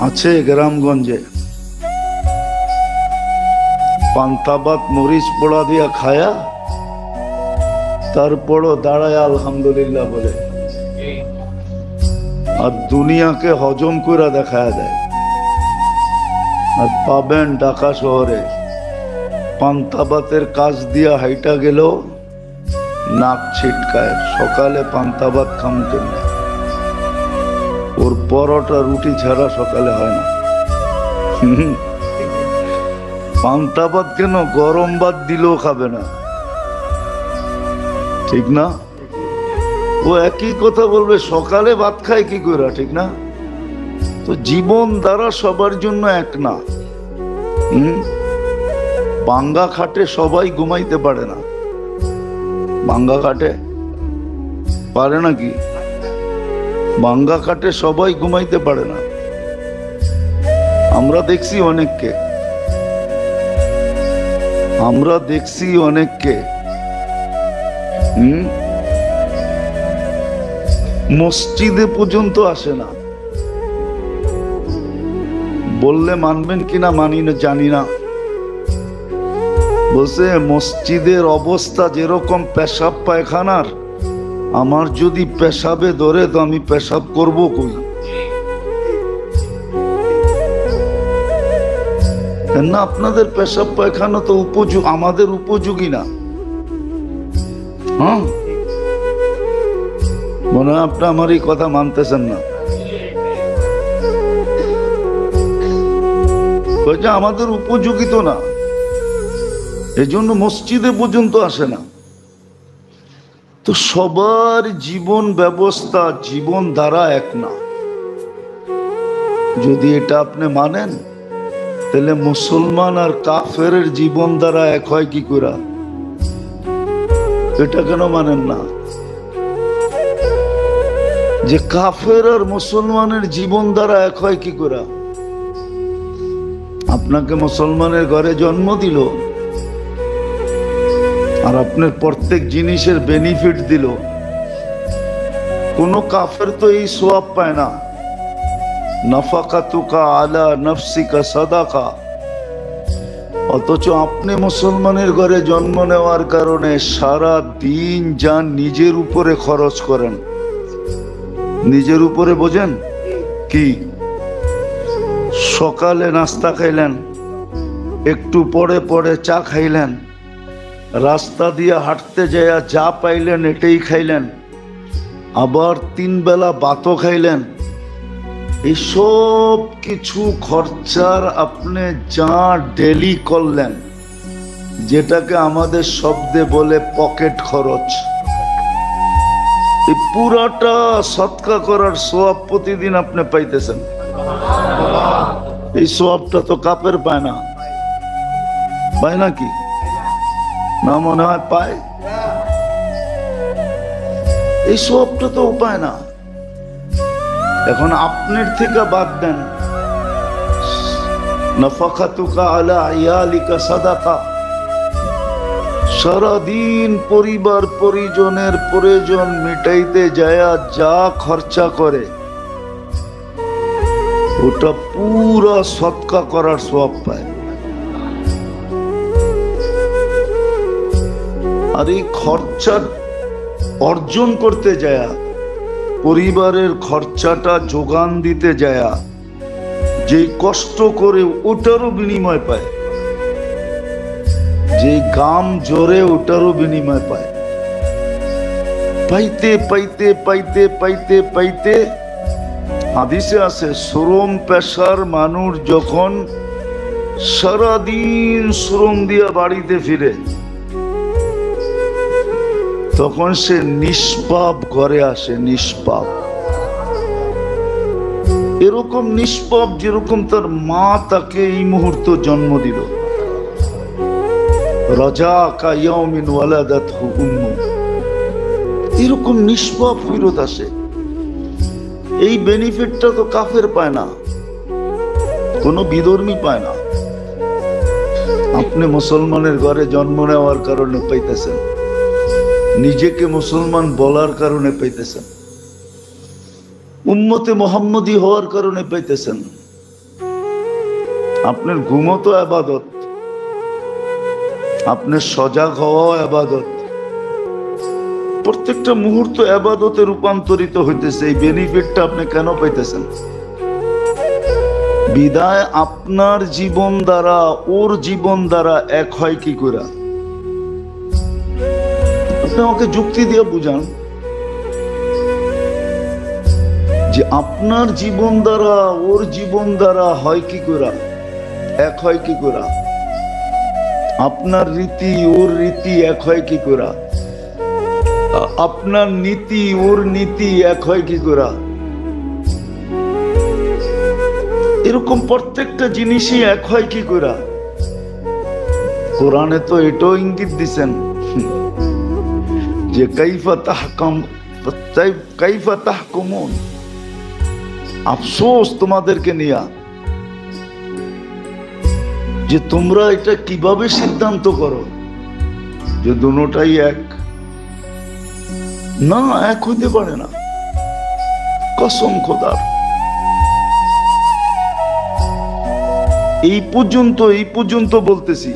আছে গ্রামগঞ্জে পান্তাবাত মরিচ পোড়া দিয়া খায়া তারপরও দাঁড়ায় আলহামদুলিল্লাহ বলে, আর দুনিয়াকে হজম করে দেখায় দেয়। আর পাবেন ঢাকা শহরে পান্তাবাতের কাজ দিয়া হাইটা গেল নাক ছিটকায়, সকালে পান্তাবাত খাম কেন, ওর পরোটা রুটি ছাড়া সকালে হয় না। পান্তাবাত কেন, গরম ভাত দিলেও খাবে না, ঠিক না? ও একই কথা বলবে, সকালে ভাত খায় কি করে, ঠিক না? তো জীবন দ্বারা সবার জন্য এক না। ভাঙ্গা খাটে সবাই ঘুমাইতে পারে না, ভাঙ্গা খাটে পারে নাকি? ভাঙ্গা খাটে সবাই ঘুমাইতে পারে না। আমরা দেখছি অনেককে মসজিদে পর্যন্ত আসে না। বললে মানবেন কিনা মানি না জানি না, বলছে মসজিদের অবস্থা যেরকম পেশাব পায়খানার, আমার যদি পেশাবে ধরে তো আমি পেশাব করব কই? না, আপনাদের পেশাব পায়খানা তো আমাদের উপযোগী না। হ্যাঁ, মনে হয় আপনি আমার এই কথা মানতেছেন না। আমাদের উপযোগী তো না, এজন্য মসজিদে পর্যন্ত আসে না। তো সবার জীবন ব্যবস্থা, জীবন ধারা এক না। যদি এটা আপনি মানেন, তাহলে মুসলমান আর কাফের জীবন ধারা এক হয় কি করে? এটা কেন মানেন না যে কাফের আর মুসলমানের জীবন ধারা এক হয় কি করে? আপনাকে মুসলমানের ঘরে জন্ম দিল আর আপনার প্রত্যেক জিনিসের বেনিফিট দিল। কোন কাফের তো এই সওয়াব পায় না, নাফাকাতুকা আলা নফসিকা সাদাকা। অথচ আপনি মুসলমানের ঘরে জন্ম নেওয়ার কারণে সারা দিন যান নিজের উপরে খরচ করেন। নিজের উপরে বোঝেন কি? সকালে নাস্তা খাইলেন, একটু পরে পরে চা খাইলেন, রাস্তা দিয়ে হাঁটতে যায় যা পাইলেন এটাই খাইলেন, আবার 3 বেলা ভাতও খাইলেন, এই সব কিছু খরচার আপনি যা ডেলি করলেন, যেটাকে আমাদের শব্দে বলে পকেট খরচ, এই পুরাটা সৎকা করার সওয়াব প্রতিদিন আপনি পাইতেছেন। এই সওয়াবটা তো কাপের পায় না, পায় নাকি? না মনে হয় পায়। এই সওয়াবটা তো পায় না। এখন আপনার থেকে বাদ দেন, নাফাকাতুকা আলা ইয়ালিকা সাদাকা, সারাদিন পরিবার পরিজনের প্রয়োজন মিটাইতে যায়া যা খরচা করে ওটা পুরা সৎকা করার সওয়াব পায়। আর এই খরচা অর্জন করতে যায়া, পরিবারের খরচাটা যোগান দিতে যায়া যে কষ্ট করে ওটারও বিনিময় পায়, যে গাম জোরে ওটারও বিনিময় পায়। পাইতে পাইতে পাইতে পাইতে পাইতে হাদিসে আছে, শ্রম পেশার মানুষ যখন সারাদিন শ্রম দিয়া বাড়িতে ফিরে, তখন সে নিষ্পাপ ঘরে আসে। নিষ্পাপ, এরকম নিষ্পাপ যেরকম তার মা তাকে এই মুহূর্ত জন্ম দিল। রাজা কা ইয়াউমিন ওয়ালাদাতহু উম্মু, এরকম নিষ্পাপ ফিরত আসে। এই বেনিফিটটা তো কাফের পায় না, কোনো বিধর্মী পায় না। আপনি মুসলমানের ঘরে জন্ম নেওয়ার কারণে পাইতেছেন, নিজেকে মুসলমান বলার কারণে পাইতেছেন, উম্মতে মুহাম্মদী হওয়ার কারণে পাইতেছেন। আপনার ঘুমও তো ইবাদত, আপনার সজাগ হওয়াও ইবাদত, প্রত্যেকটা মুহূর্ত ইবাদতে রূপান্তরিত হইতেছে। এই বেনিফিটটা আপনি কেন পাইতেছেন? বিদায় আপনার জীবন দ্বারা ওর জীবন দ্বারা এক হয় কি করে? আপনি আমাকে যুক্তি দিয়ে বুঝান যে আপনার জীবন দ্বারা ওর জীবন দ্বারা হয় কি করে, এক হয় কি করে? আপনার রীতি ওর রীতি এক হয় কি করে? আপনার নীতি ওর নীতি এক হয় কি করে? এরকম প্রত্যেকটা জিনিসই এক হয় কি করে? কোরআনে তো এটাও ইঙ্গিত দিছেন যে কাইফা তাহকুমুন, আফসোস তোমাদেরকে নিয়া যে তোমরা এটা কিভাবে সিদ্ধান্ত করো যে দুটোটাই এক। না, এক হইতে পারে না, কসম খোদার। এই পর্যন্ত বলতেছি,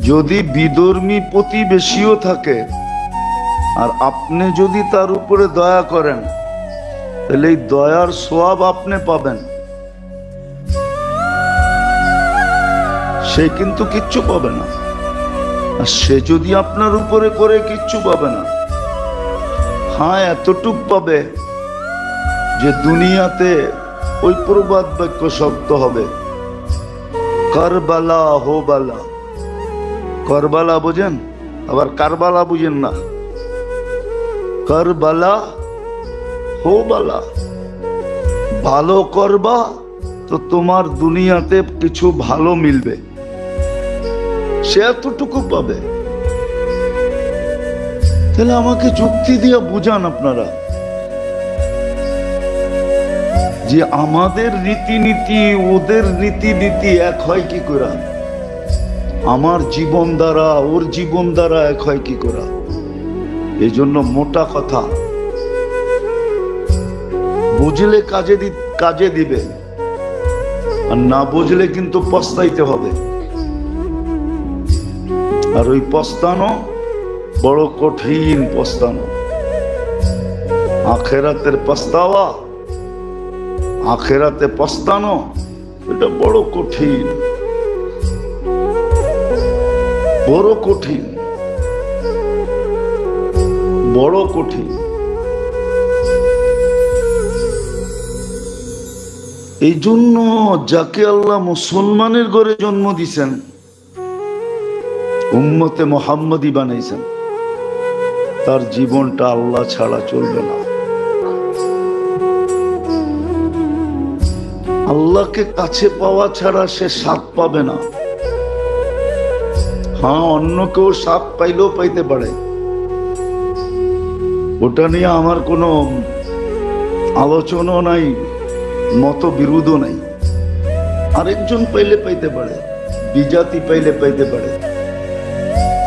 যদি বিধর্মী প্রতিবেশীও থাকে আর আপনি যদি তার উপরে দয়া করেন, তাহলে এই দয়ার সওয়াব আপনি পাবেন, সে কিন্তু কিচ্ছু পাবে না। আর সে যদি আপনার উপরে করে কিচ্ছু পাবে না। হ্যাঁ, এতটুক পাবে যে দুনিয়াতে ওই প্রবাদ বাক্য শব্দ হবে, কারবালা হো বালা। কারবালা বুঝেন, আবার কারবালা বুঝেন না। কারবালা হো বালা, ভালো করবা তো তোমার দুনিয়াতে কিছু ভালো মিলবে, সে এতটুকু পাবে। তাহলে আমাকে যুক্তি দিয়ে বুঝান আপনারা যে আমাদের রীতিনীতি ওদের রীতিনীতি এক হয় কি করে? আমার জীবন দ্বারা ওর জীবন দ্বারা এক হয় কি করে? এই জন্য মোটা কথা, বুঝলে কাজে দিবে, আর না বুঝলে কিন্তু পস্তাইতে হবে। আর ওই পস্তানো বড় কঠিন পস্তানো। আখেরাতের পস্তাওয়া, আখেরাতে পস্তানো, এটা বড় কঠিন, বড় কঠিন, বড় কঠিন। এই জন্য যাকে আল্লাহ মুসলমানের ঘরে জন্ম দিয়েছেন, উম্মতে মুহাম্মদী বানাইছেন, তার জীবনটা আল্লাহ ছাড়া চলবে না। আল্লাহকে কাছে পাওয়া ছাড়া সে স্বাদ পাবে না। হ্যাঁ, অন্য কেউ স্বাদ পাইলেও পাইতে পারে, ওটা নিয়ে আমার কোনো আলোচনা নাই, মত বিরোধও নাই। আরেকজন পাইলে পাইতে পারে, বিজাতি পাইলে পাইতে পারে,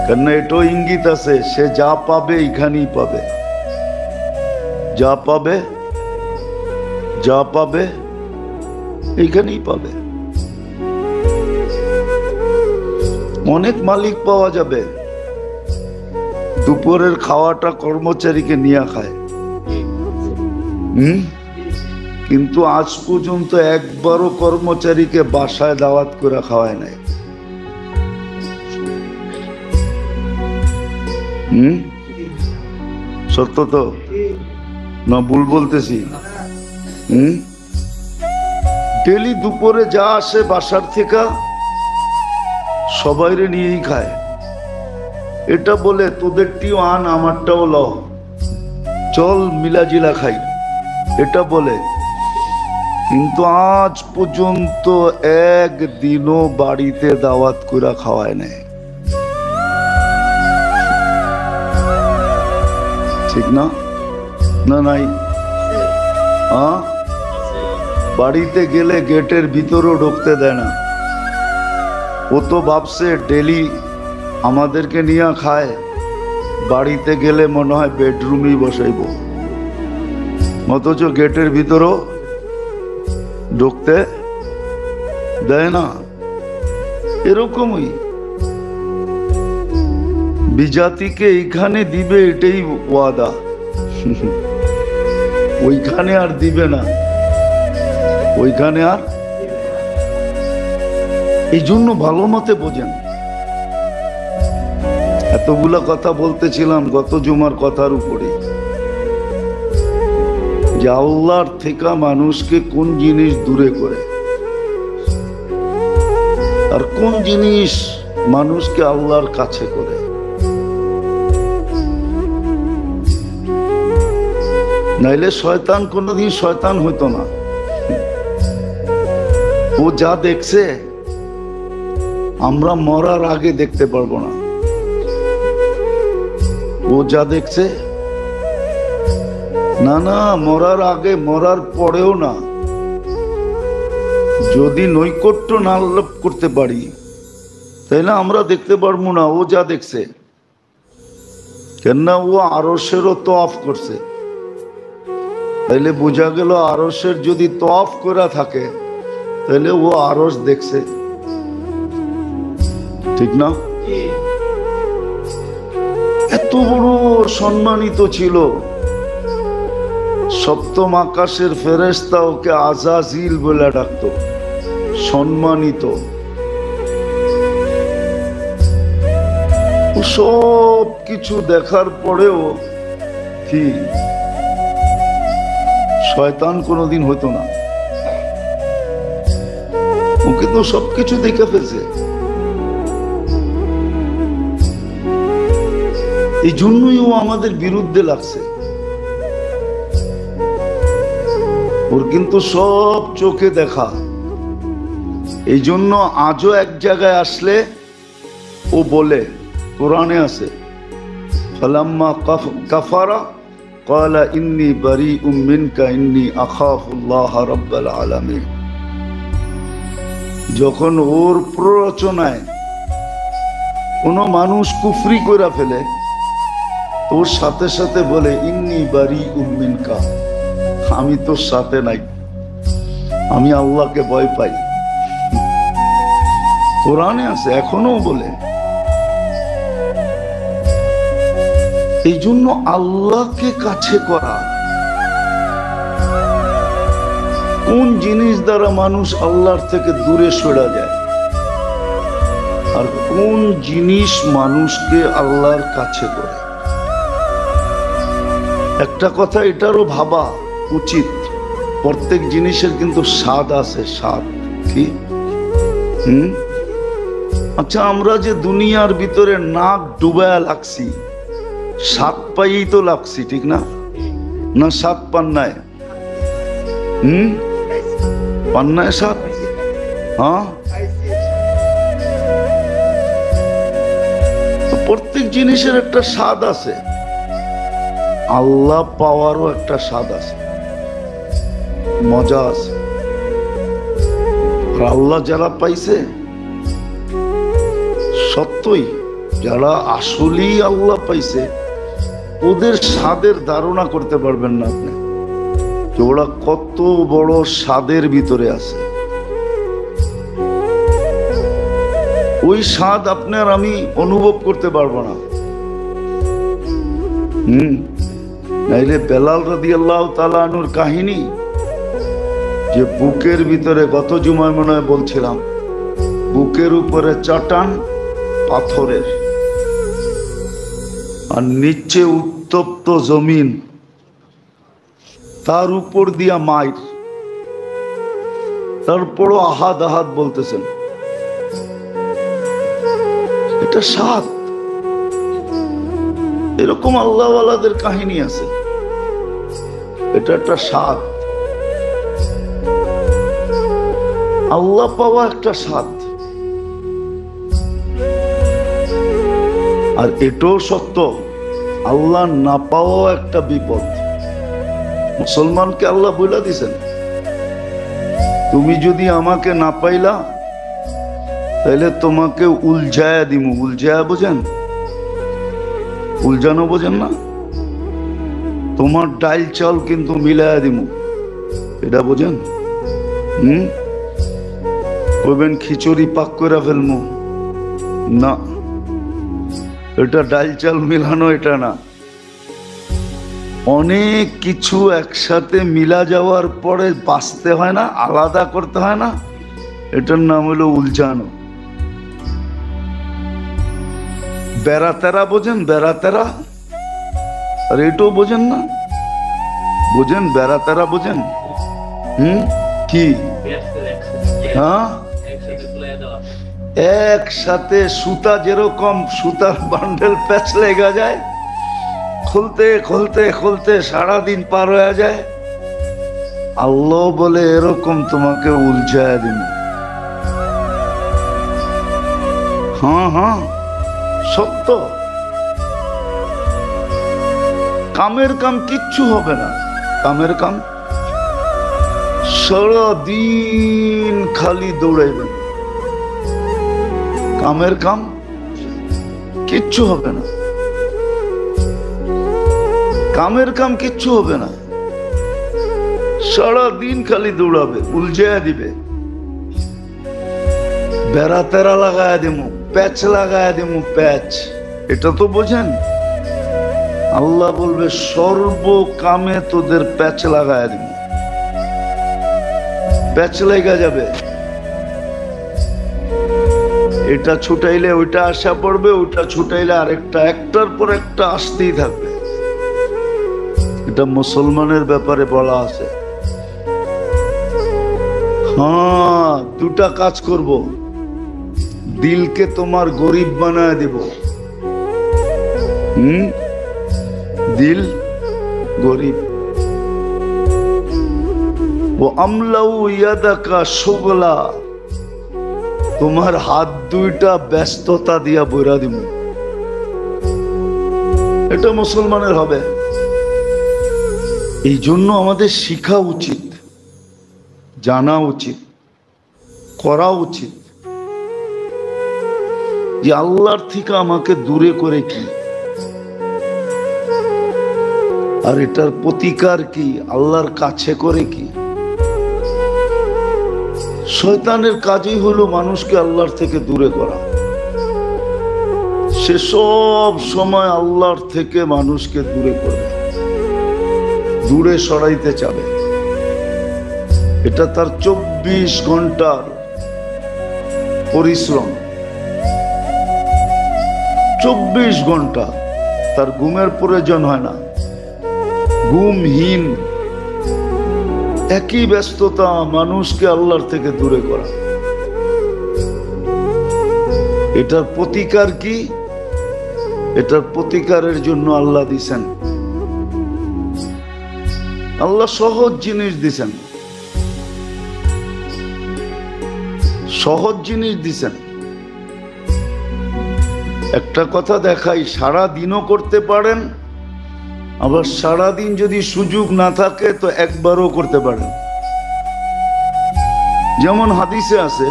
কেননা এটাও ইঙ্গিত আছে সে যা পাবে এখানেই পাবে, যা পাবে যা পাবে এইখানেই পাবে। অনেক মালিক পাওয়া যাবে, দুপুরের খাওয়াটা কর্মচারীকে নিয়ে খায়, কিন্তু আজ পর্যন্ত একবারও কর্মচারীকে বাসায় দাওয়াত করে খাওয়ায় নাই। সত্য তো না ভুল বলতেছি? ডেলি দুপুরে যা আসে বাসার থেকে সবাইরে নিয়েই খায়। এটা বলে তোদেরটিও আন আমারটাও ল, চল মিলাজিলা খাই, এটা বলে। কিন্তু আজ পর্যন্ত একদিনও বাড়িতে দাওয়াত করে খাওয়ায় নাই। ঠিক না? না নাই? বাড়িতে গেলে গেটের ভিতরেও ঢুকতে দেয় না। ও তো ভাবছে ডেলি আমাদেরকে নিয়ে খায়, বাড়িতে গেলে মনে হয় বেডরুমেই বসাইব, অথচ গেটের ভিতরেও ঢুকতে দেয় না। এরকমই বিজাতিকে এইখানে দিবে, এটাই ওয়াদা, ওইখানে আর দিবে না, ওইখানে আর। এই জন্য ভালো মতে বোঝেন। এতগুলা কথা বলতেছিলাম গত জুমার কথার উপরে, যে আল্লাহর থেকে মানুষকে কোন জিনিস দূরে করে আর কোন জিনিস মানুষকে আল্লাহর কাছে করে। নাইলে শয়তান কোনদিন শয়তান হইতো না। ও যা দেখছে আমরা মরার আগে দেখতে পারবো না। ও যা দেখছে না, না মরার আগে, মরার পরেও না। যদি নৈকট্য না লাভ করতে পারি তাইলে আমরা দেখতে পারবো না ও যা দেখছে। কেননা ও আরশেরও তওয়াফ করছে, তাইলে বোঝা গেল আরশের যদি তওয়াফ করা থাকে তাহলে ও আরশ দেখছে। ঠিক না? এত বড় সম্মানিত ছিল, সপ্তম আকাশের ফেরেশতা ওকে আজাজিল বলে ডাকতো, সম্মানিত। সব কিছু দেখার পরেও কি শয়তান কোনোদিন হইতো না। ওকে তো সবকিছু দেখে ফেলছে। এই জন্যই ও আমাদের বিরুদ্ধে লাগছে। ওর কিন্তু সব চোখে দেখা। এই জন্য আজও এক জায়গায় আসলে ও বলে, কোরআনে আছে, ফালাম্মা কাফারা ক্বালা ইন্নী বারীউম মিনকা ইন্নী আখাফুল্লাহ রাব্বাল আলামিন। যখন ওর প্ররোচনায় কোনো মানুষ কুফরি করে ফেলে, তোর সাথে সাথে বলে ইন্নী বারীউম মিনকা, আমি তোর সাথে নাই, আমি আল্লাহকে ভয় পাই। কোরআনে আছে, এখনো বলে। এই জন্য আল্লাহকে কাছে করা, কোন জিনিস দ্বারা মানুষ আল্লাহর থেকে দূরে সরে যায় আর কোন জিনিস মানুষকে আল্লাহর কাছে করে। একটা কথা এটারও ভাবা উচিত, প্রত্যেক জিনিসের কিন্তু স্বাদ আছে, স্বাদ কি? আচ্ছা, আমরা যে দুনিয়ার ভিতরে নাক ডুবায়া লাগছি, স্বাদ পাইই তো লাগছি, ঠিক না? না স্বাদ পান্নায়? পান্নায় স্বাদ? হ্যাঁ, প্রত্যেক জিনিসের একটা স্বাদ আছে। আল্লাহ পাওয়ারও একটা স্বাদ আছে, মজা আছে। আর আল্লাহ যারা পাইছে সত্যই, যারা আসলেই আল্লাহ পাইছে, ওদের স্বাদের ধারণা করতে পারবেন না আপনি যে ওরা কত বড় স্বাদের ভিতরে আছে। ওই স্বাদ আপনার আমি অনুভব করতে পারবো না। নাইলে বেলাল রাদিয়াল্লাহু তাআলা আনহুর কাহিনী, যে বুকের ভিতরে গত জুমায় মনে হয় বলছিলাম, বুকের উপরে চটান পাথরের, আর নিচে উত্তপ্ত জমিন, তার উপর দিয়া মাইর, তারপরও আহাদ আহাদ বলতেছেন। এটা স্বাদ। এরকম আল্লাহওয়ালাদের কাহিনী আছে। এটা একটা স্বাদ, আল্লাহ পাওয়া একটা স্বাদ। আর এটাও সত্য, আল্লাহ না পাওয়া একটা বিপদ। মুসলমানকে আল্লাহ বলে দিছেন, তুমি যদি আমাকে না পাইলা তাহলে তোমাকে উলঝায়া দিমু। উলঝায়া বোঝেন? উলঝানো বোঝেন না? তোমার ডাইল চাল কিন্তু মিলায়া দিমু, এটা বোঝেন? বলবেন খিচুড়ি পাক করে ফেলমু, না, এটা ডাইল চাল মিলানো, এটা না। অনেক কিছু একসাথে মিলা যাওয়ার পরে বাঁচতে হয় না, আলাদা করতে হয় না, এটার নাম হলো উলঝানো। বেড়াতেরা বোঝেন? বেড়াতেরা? আর এটাও বোঝেন না? বোঝেন? বেড়াতেরা বোঝেন? কি? হ্যাঁ, একসাথে সুতা, যেরকম সুতার বান্ডেল প্যাচ লেগে যায়, খুলতে খুলতে খুলতে সারাদিন পার হয়ে যায়। আল্লাহ বলে এরকম তোমাকে উলঝায় দিন। হ্যাঁ হ্যাঁ, সত্য। কামের কাম কিচ্ছু হবে না। কামের কাম সারাদিন খালি দৌড়াইবেন, কামের কাম কিচ্ছু হবে না। কামের কাম কিচ্ছু হবে না, সারাদিন খালি দৌড়াবে, উলঝাইয়া দিবে। বেড়া তেরা লাগায় দিমু, প্যাচ লাগায় দিমু, প্যাচ। এটা তো বোঝেন? আল্লাহ বলবে সর্ব কামে তোদের প্যাচ লাগায় দিমু। প্যাচ লেগে যাবে, এটা ছুটাইলে ওইটা আসা পড়বে, ওইটা ছুটাইলে আরেকটা, একটার পর একটা আসতেই থাকবে। এটা মুসলমানের ব্যাপারে বলা আছে। হ্যাঁ, দুটা কাজ করব, দিলকে তোমার গরিব বানায় দিব। দিল গরিব। ও আমলাউ ইয়াদাকা শুগলা, তোমার হাত দুইটা ব্যস্ততা দিয়া বইরা দিব। এটা মুসলমানের হবে। এই জন্য আমাদের শিখা উচিত, জানা উচিত, করা উচিত যে আল্লাহর থেকে আমাকে দূরে করে কি, আর এটার প্রতিকার কি, আল্লাহর কাছে করে কি। শয়তানের কাজই হলো মানুষকে আল্লাহর থেকে দূরে করা। সে সব সময় আল্লাহর থেকে মানুষকে দূরে করবে, দূরে সরাইতে চাবে। এটা তার 24 ঘন্টার পরিশ্রম। 24 ঘন্টা তার ঘুমের প্রয়োজন হয় না, ঘুমহীন একই ব্যস্ততা মানুষকে আল্লাহর থেকে দূরে করা। এটার প্রতিকার কি? এটার প্রতিকারের জন্য আল্লাহ দিছেন, আল্লাহ সহজ জিনিস দিছেন, সহজ জিনিস দিছেন। একটা কথা দেখাই, সারা দিনও করতে পারেন, আবার সারাদিন যদি সুযোগ না থাকে তো একবারও করতে পারেন। যেমন হাদিসে আছে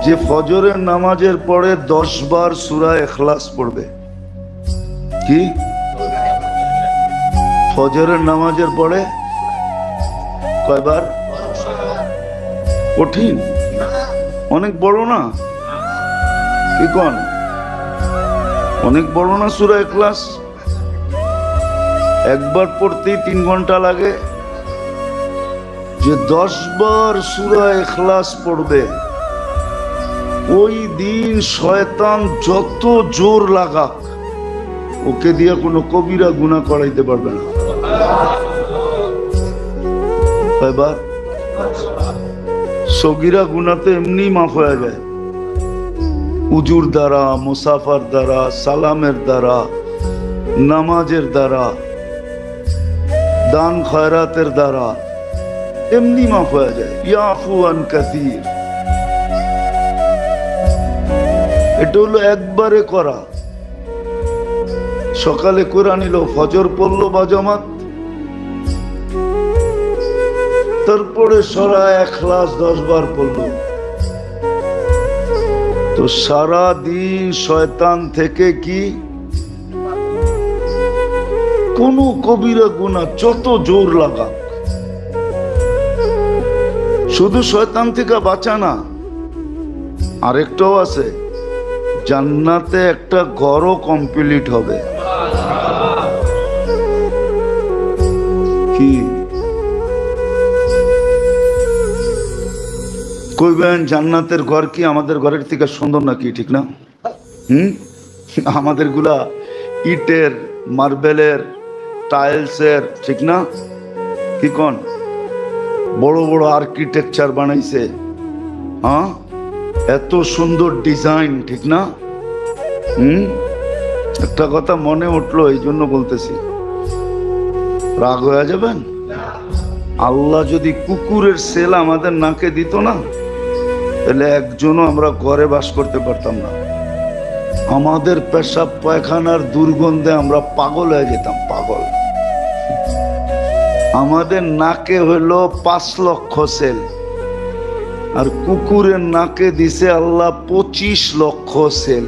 যে ফজরের নামাজের পরে 10 বার সূরা ইখলাস পড়বে। কি? ফজরের নামাজের পরে কয়বার? কঠিন, অনেক বড় না? কি কোন? অনেক বড় না সূরা ইখলাস? একবার পড়তেই 3 ঘন্টা লাগে। যে 10 বার সূরা ইখলাস পড়বে, ওই দিন শয়তান যত জোর লাগাক ওকে দিয়ে কোনো কবিরা গুনাহ করাইতে পারবে না। এবার সগীরা গুনাহ তো এমনি মাফ হয়ে যায়, উজুর দ্বারা, মুসাফার দ্বারা, সালামের দ্বারা, নামাজের দ্বারা, দান খয়রাতের দ্বারা এমনি মাফ হয়ে যায়। ইয়াফু আন কাসীর। এটা হলো একবারে করা। সকালে কোরআন নিল, ফজর পড়লো বা জামাত, তারপরে সূরা ইখলাস 10 বার পড়লো, তো সারা দিন শয়তান থেকে কি কোন কবিরা গুনাহ যত জোর লাগা, শুধু শয়তান থেকে বাঁচা না, আরেকটাও আছে, জান্নাতে একটা ঘরও কমপ্লিট হবে। কি কইবেন? জান্নাতের ঘর কি আমাদের ঘরের থেকে সুন্দর নাকি? ঠিক না? আমাদের গুলা ইটের, মার্বেলের, টাইলসের, ঠিক না? কি কোন? বড় বড় আর্কিটেকচার বানাইছে, হ্যাঁ, এত সুন্দর ডিজাইন, ঠিক না? একটা কথা মনে উঠলো, এই জন্য বলতেছি, রাগ হয়ে যাবেন? আল্লাহ যদি কুকুরের সেল আমাদের নাকে দিত না, তাহলে একজনও আমরা ঘরে বাস করতে পারতাম না। আমাদের পেশাব পায়খানার দুর্গন্ধে আমরা পাগল হয়ে যেতাম, পাগল। আমাদের নাকে হলো 5 লক্ষ সেল, আর কুকুরের নাকে দিছে আল্লাহ 25 লক্ষ সেল।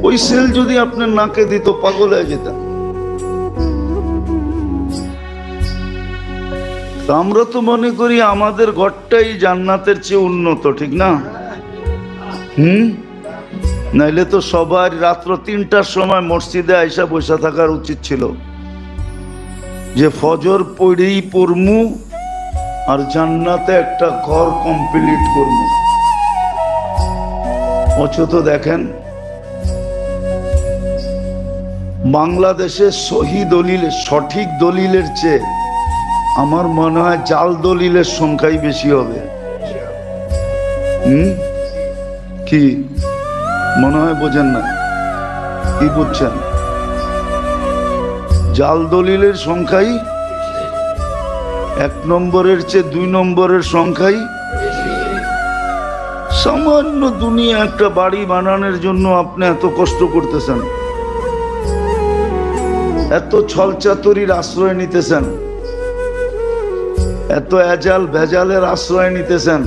ওই সেল যদি আপনার নাকে দিত, পাগল হয়ে যেতাম। আমরা তো মনে করি আমাদের ঘরটাই জান্নাতের চেয়ে উন্নত, ঠিক না? নাইলে তো সবার রাত্র 3টার সময় মসজিদে আইসা বসে থাকার উচিত ছিল, যে ফজর পড়েই পড়মু আর জান্নাতে একটা ঘর কমপ্লিট করবো। অথচ দেখেন, বাংলাদেশে সহি দলিলের, সঠিক দলিলের চেয়ে আমার মনে হয় জাল দলিলের সংখ্যাই বেশি হবে। কি মনে হয়? বোঝেন না? কি বুঝছেন? জাল দলিলের সংখ্যাই 1 নম্বরের চেয়ে 2 নম্বরের সংখ্যাই। সামান্য দুনিয়া একটা বাড়ি বানানোর জন্য আপনি এত কষ্ট করতেছেন, এত ছলচাতুরির আশ্রয় নিতেছেন, এত এজাল ভেজালের আশ্রয় নিতেছেন,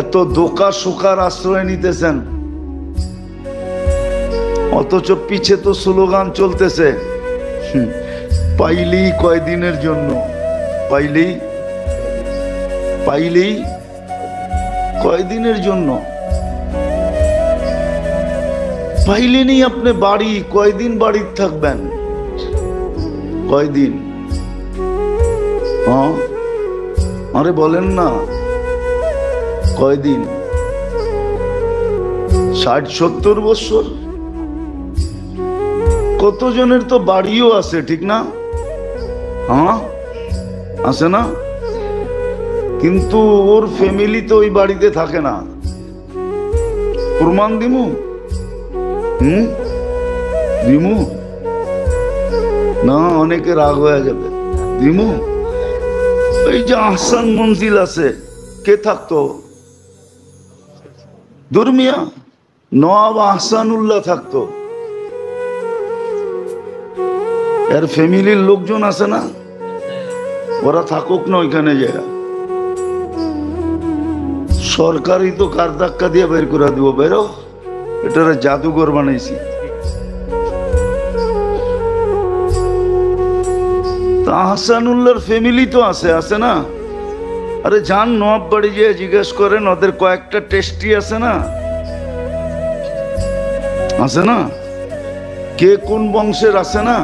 এত দোকা শোকার আশ্রয় নিতেছেন, অথচ পিছে তো স্লোগান চলতেছে, পাইলেই কয়দিনের জন্য, পাইলেই পাইলেই কয়দিনের জন্য। পাইলেনই আপনি বাড়ি, কয়দিন বাড়িতে থাকবেন? কয়দিন? হ্যাঁ, আরে বলেন না, কয়দিন? 60-70 বছর? কতজনের তো বাড়িও আছে, ঠিক না? হ্যাঁ, আছে না? কিন্তু ওর ফ্যামিলি তো ওই বাড়িতে থাকে না। প্রমাণ দিমু? দিমু না, অনেকে রাগ হয়ে যাবে। দিমু? এই যে আহসান মঞ্জিল আছে, কে থাকতো? দুর্মিয়া নওয়াব আহসানুল্লাহ থাকতো। এর ফ্যামিলির লোকজন আছে না, ওরা থাকুক না ওইখানে যায়। সরকারই তো কার ধাক্কা দিয়ে বের করে দিব, বেরো, এটার জাদুঘর বানাইছি। আহসানুল্লাহর ফ্যামিলি তো আছে না? আরে যান নবাব বাড়ি গিয়ে জিজ্ঞেস করেন, ওদের কয়েকটা টেস্টি আছে না, কে কোন বংশের আছে না,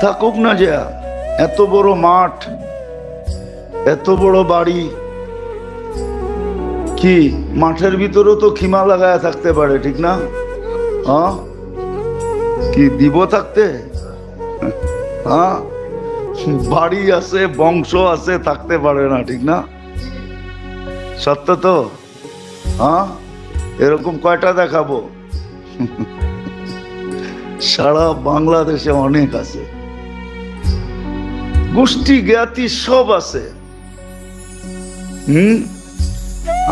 থাকুক না যে। এত বড় মাঠ, এত বড় বাড়ি, কি মাঠের ভিতরেও তো খিমা লাগায় থাকতে পারে, ঠিক না? হ্যাঁ, কি দিব থাকতে? হ্যাঁ, বাড়ি আছে, বংশ আছে, থাকতে পারে না, ঠিক না? সত্য তো? হ্যাঁ, এরকম কয়টা দেখাবো? সারা বাংলাদেশে অনেক আছে, গোষ্ঠী জ্ঞাতি সব আছে।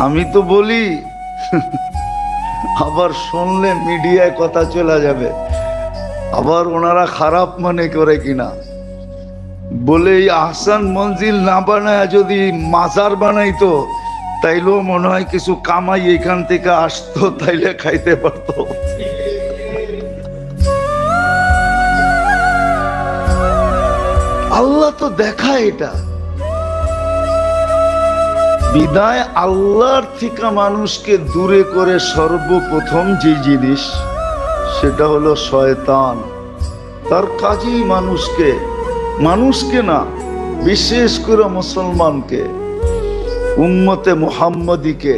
আমি তো বলি, আবার শুনলে মিডিয়ায় কথা চলে যাবে, আবার ওনারা খারাপ মনে করে কিনা, বলে এই আহসান মঞ্জিল না বানায় যদি মাজার বানাইতো, তাইলেও মনে হয় কিছু কামাই এখান থেকে আসতো, তাইলে খাইতে পারতো। আল্লাহ তো দেখায় এটা। বিদায় আল্লাহর থেকে মানুষকে দূরে করে সর্বপ্রথম যে জিনিস, সেটা হলো শয়তান। তার কাজেই মানুষকে না, বিশেষ করে মুসলমানকে, উম্মতে মুহাম্মদীকে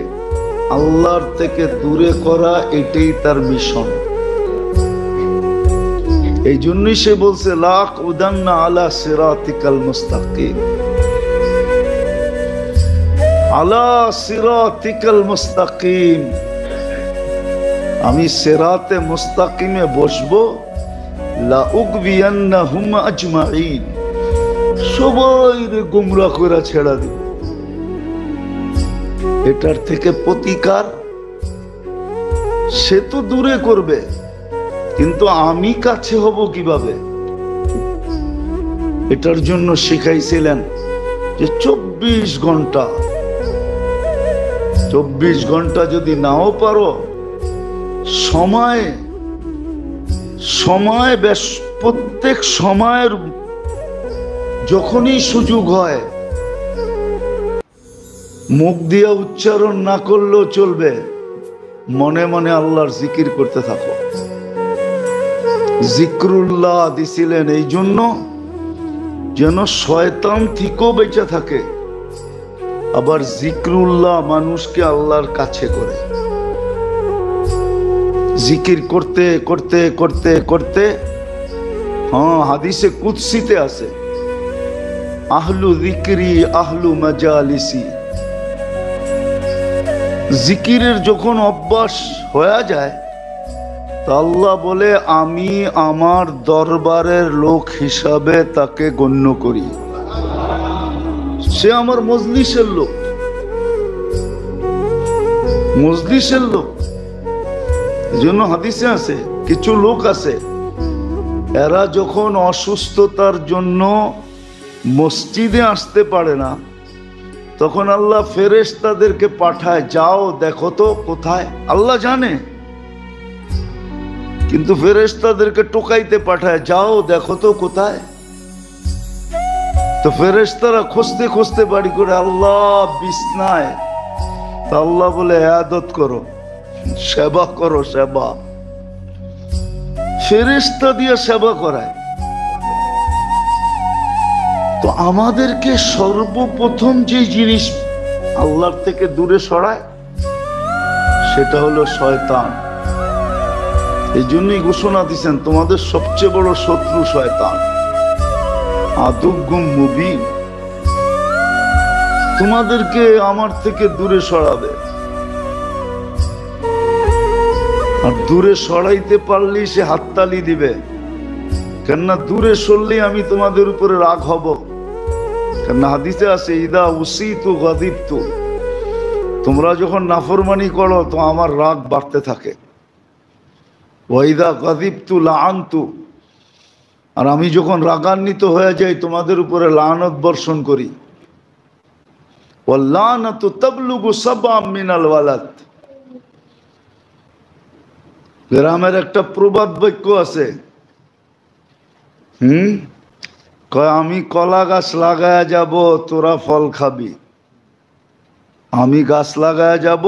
আল্লাহর থেকে দূরে করা, এটাই তার মিশন। এই জন্যই সে বলছে, লাক উদান্না আলা সিরাতিকাল মুস্তাকিম, আলা সিরাতিকাল মুস্তাকিম। আমি সিরাতে মুস্তাকিমে বসবো, লা উগবিয়ান্নাহুম আজমাইন, সবাইরে গুমরাহ করে ছেড়া দিব। এটার থেকে প্রতিকার সে তো দূরে করবে, কিন্তু আমি কাছে হব কিভাবে? এটার জন্য শিখাইছিলেন যে 24 ঘন্টা যদি নাও পারো, সময় প্রত্যেক সময়ের যখনই সুযোগ হয়, মুখ দিয়ে উচ্চারণ না করলেও চলবে, মনে মনে আল্লাহর জিকির করতে থাকো। জিক্রুল্লাহ দিছিলেন এই জন্য যেন শয়তান থেকেও বেঁচে থাকে, আবার জিক্রুল্লাহ মানুষকে আল্লাহর কাছে করে। জিকির করতে করতে করতে করতে, হ্যাঁ, হাদিসে কুদসিতে আছে, আহলু যিকরি আহলু মাজালিসি। জিকিরের যখন অভ্যাস হয়ে যায়, তা আল্লাহ বলে, আমি আমার দরবারের লোক হিসাবে তাকে গণ্য করি, সে আমার মজলিসের লোক। এই জন্য হাদিসে আছে, কিছু লোক আছে, এরা যখন অসুস্থতার জন্য মসজিদে আসতে পারে না, তখন আল্লাহ ফেরেশতাদেরকে পাঠায়, যাও দেখো তো কোথায়। আল্লাহ জানে, কিন্তু ফেরেশতাদেরকে টোকাইতে পাঠায়, যাও দেখো তো কোথায়। তো ফেরেশতারা খুঁজতে খুঁজতে বাড়ি করে আল্লাহ বিছনায়। তা আল্লাহ বলে, ইবাদত করো, সেবা করো। সেবা ফেরেশতা দিয়ে সেবা করায়। তো আমাদেরকে সর্বপ্রথম যে জিনিস আল্লাহর থেকে দূরে সরায়, সেটা হলো শয়তান। এই জন্যই ঘোষণা দিচ্ছেন তোমাদের সবচেয়ে বড় শত্রু শয়তান, আদুগুম মুবিন। তোমাদেরকে আমার থেকে দূরে সরাবে, আর দূরে সরাইতে পারলেই সে হাততালি দিবে। কেননা দূরে সরলেই আমি তোমাদের উপরে রাগ হব। কেননা হাদিসে আছে ইদা উসিতু গাদিবতু, তোমরা যখন নাফরমানি করো তো আমার রাগ বাড়তে থাকে। ওয়াইদা গাদিবতু লাআনতু, আর আমি যখন রাগান্বিত হয়ে যাই তোমাদের উপরে লানত বর্ষণ করি। ওয়াল্লানাতু তাবলুগু সাবআম মিনাল ওয়ালাদ। গ্রামের একটা প্রবাদ বাক্য আছে, কয় আমি কলা গাছ লাগায়া যাব, তোরা ফল খাবি। আমি গাছ লাগায়া যাব,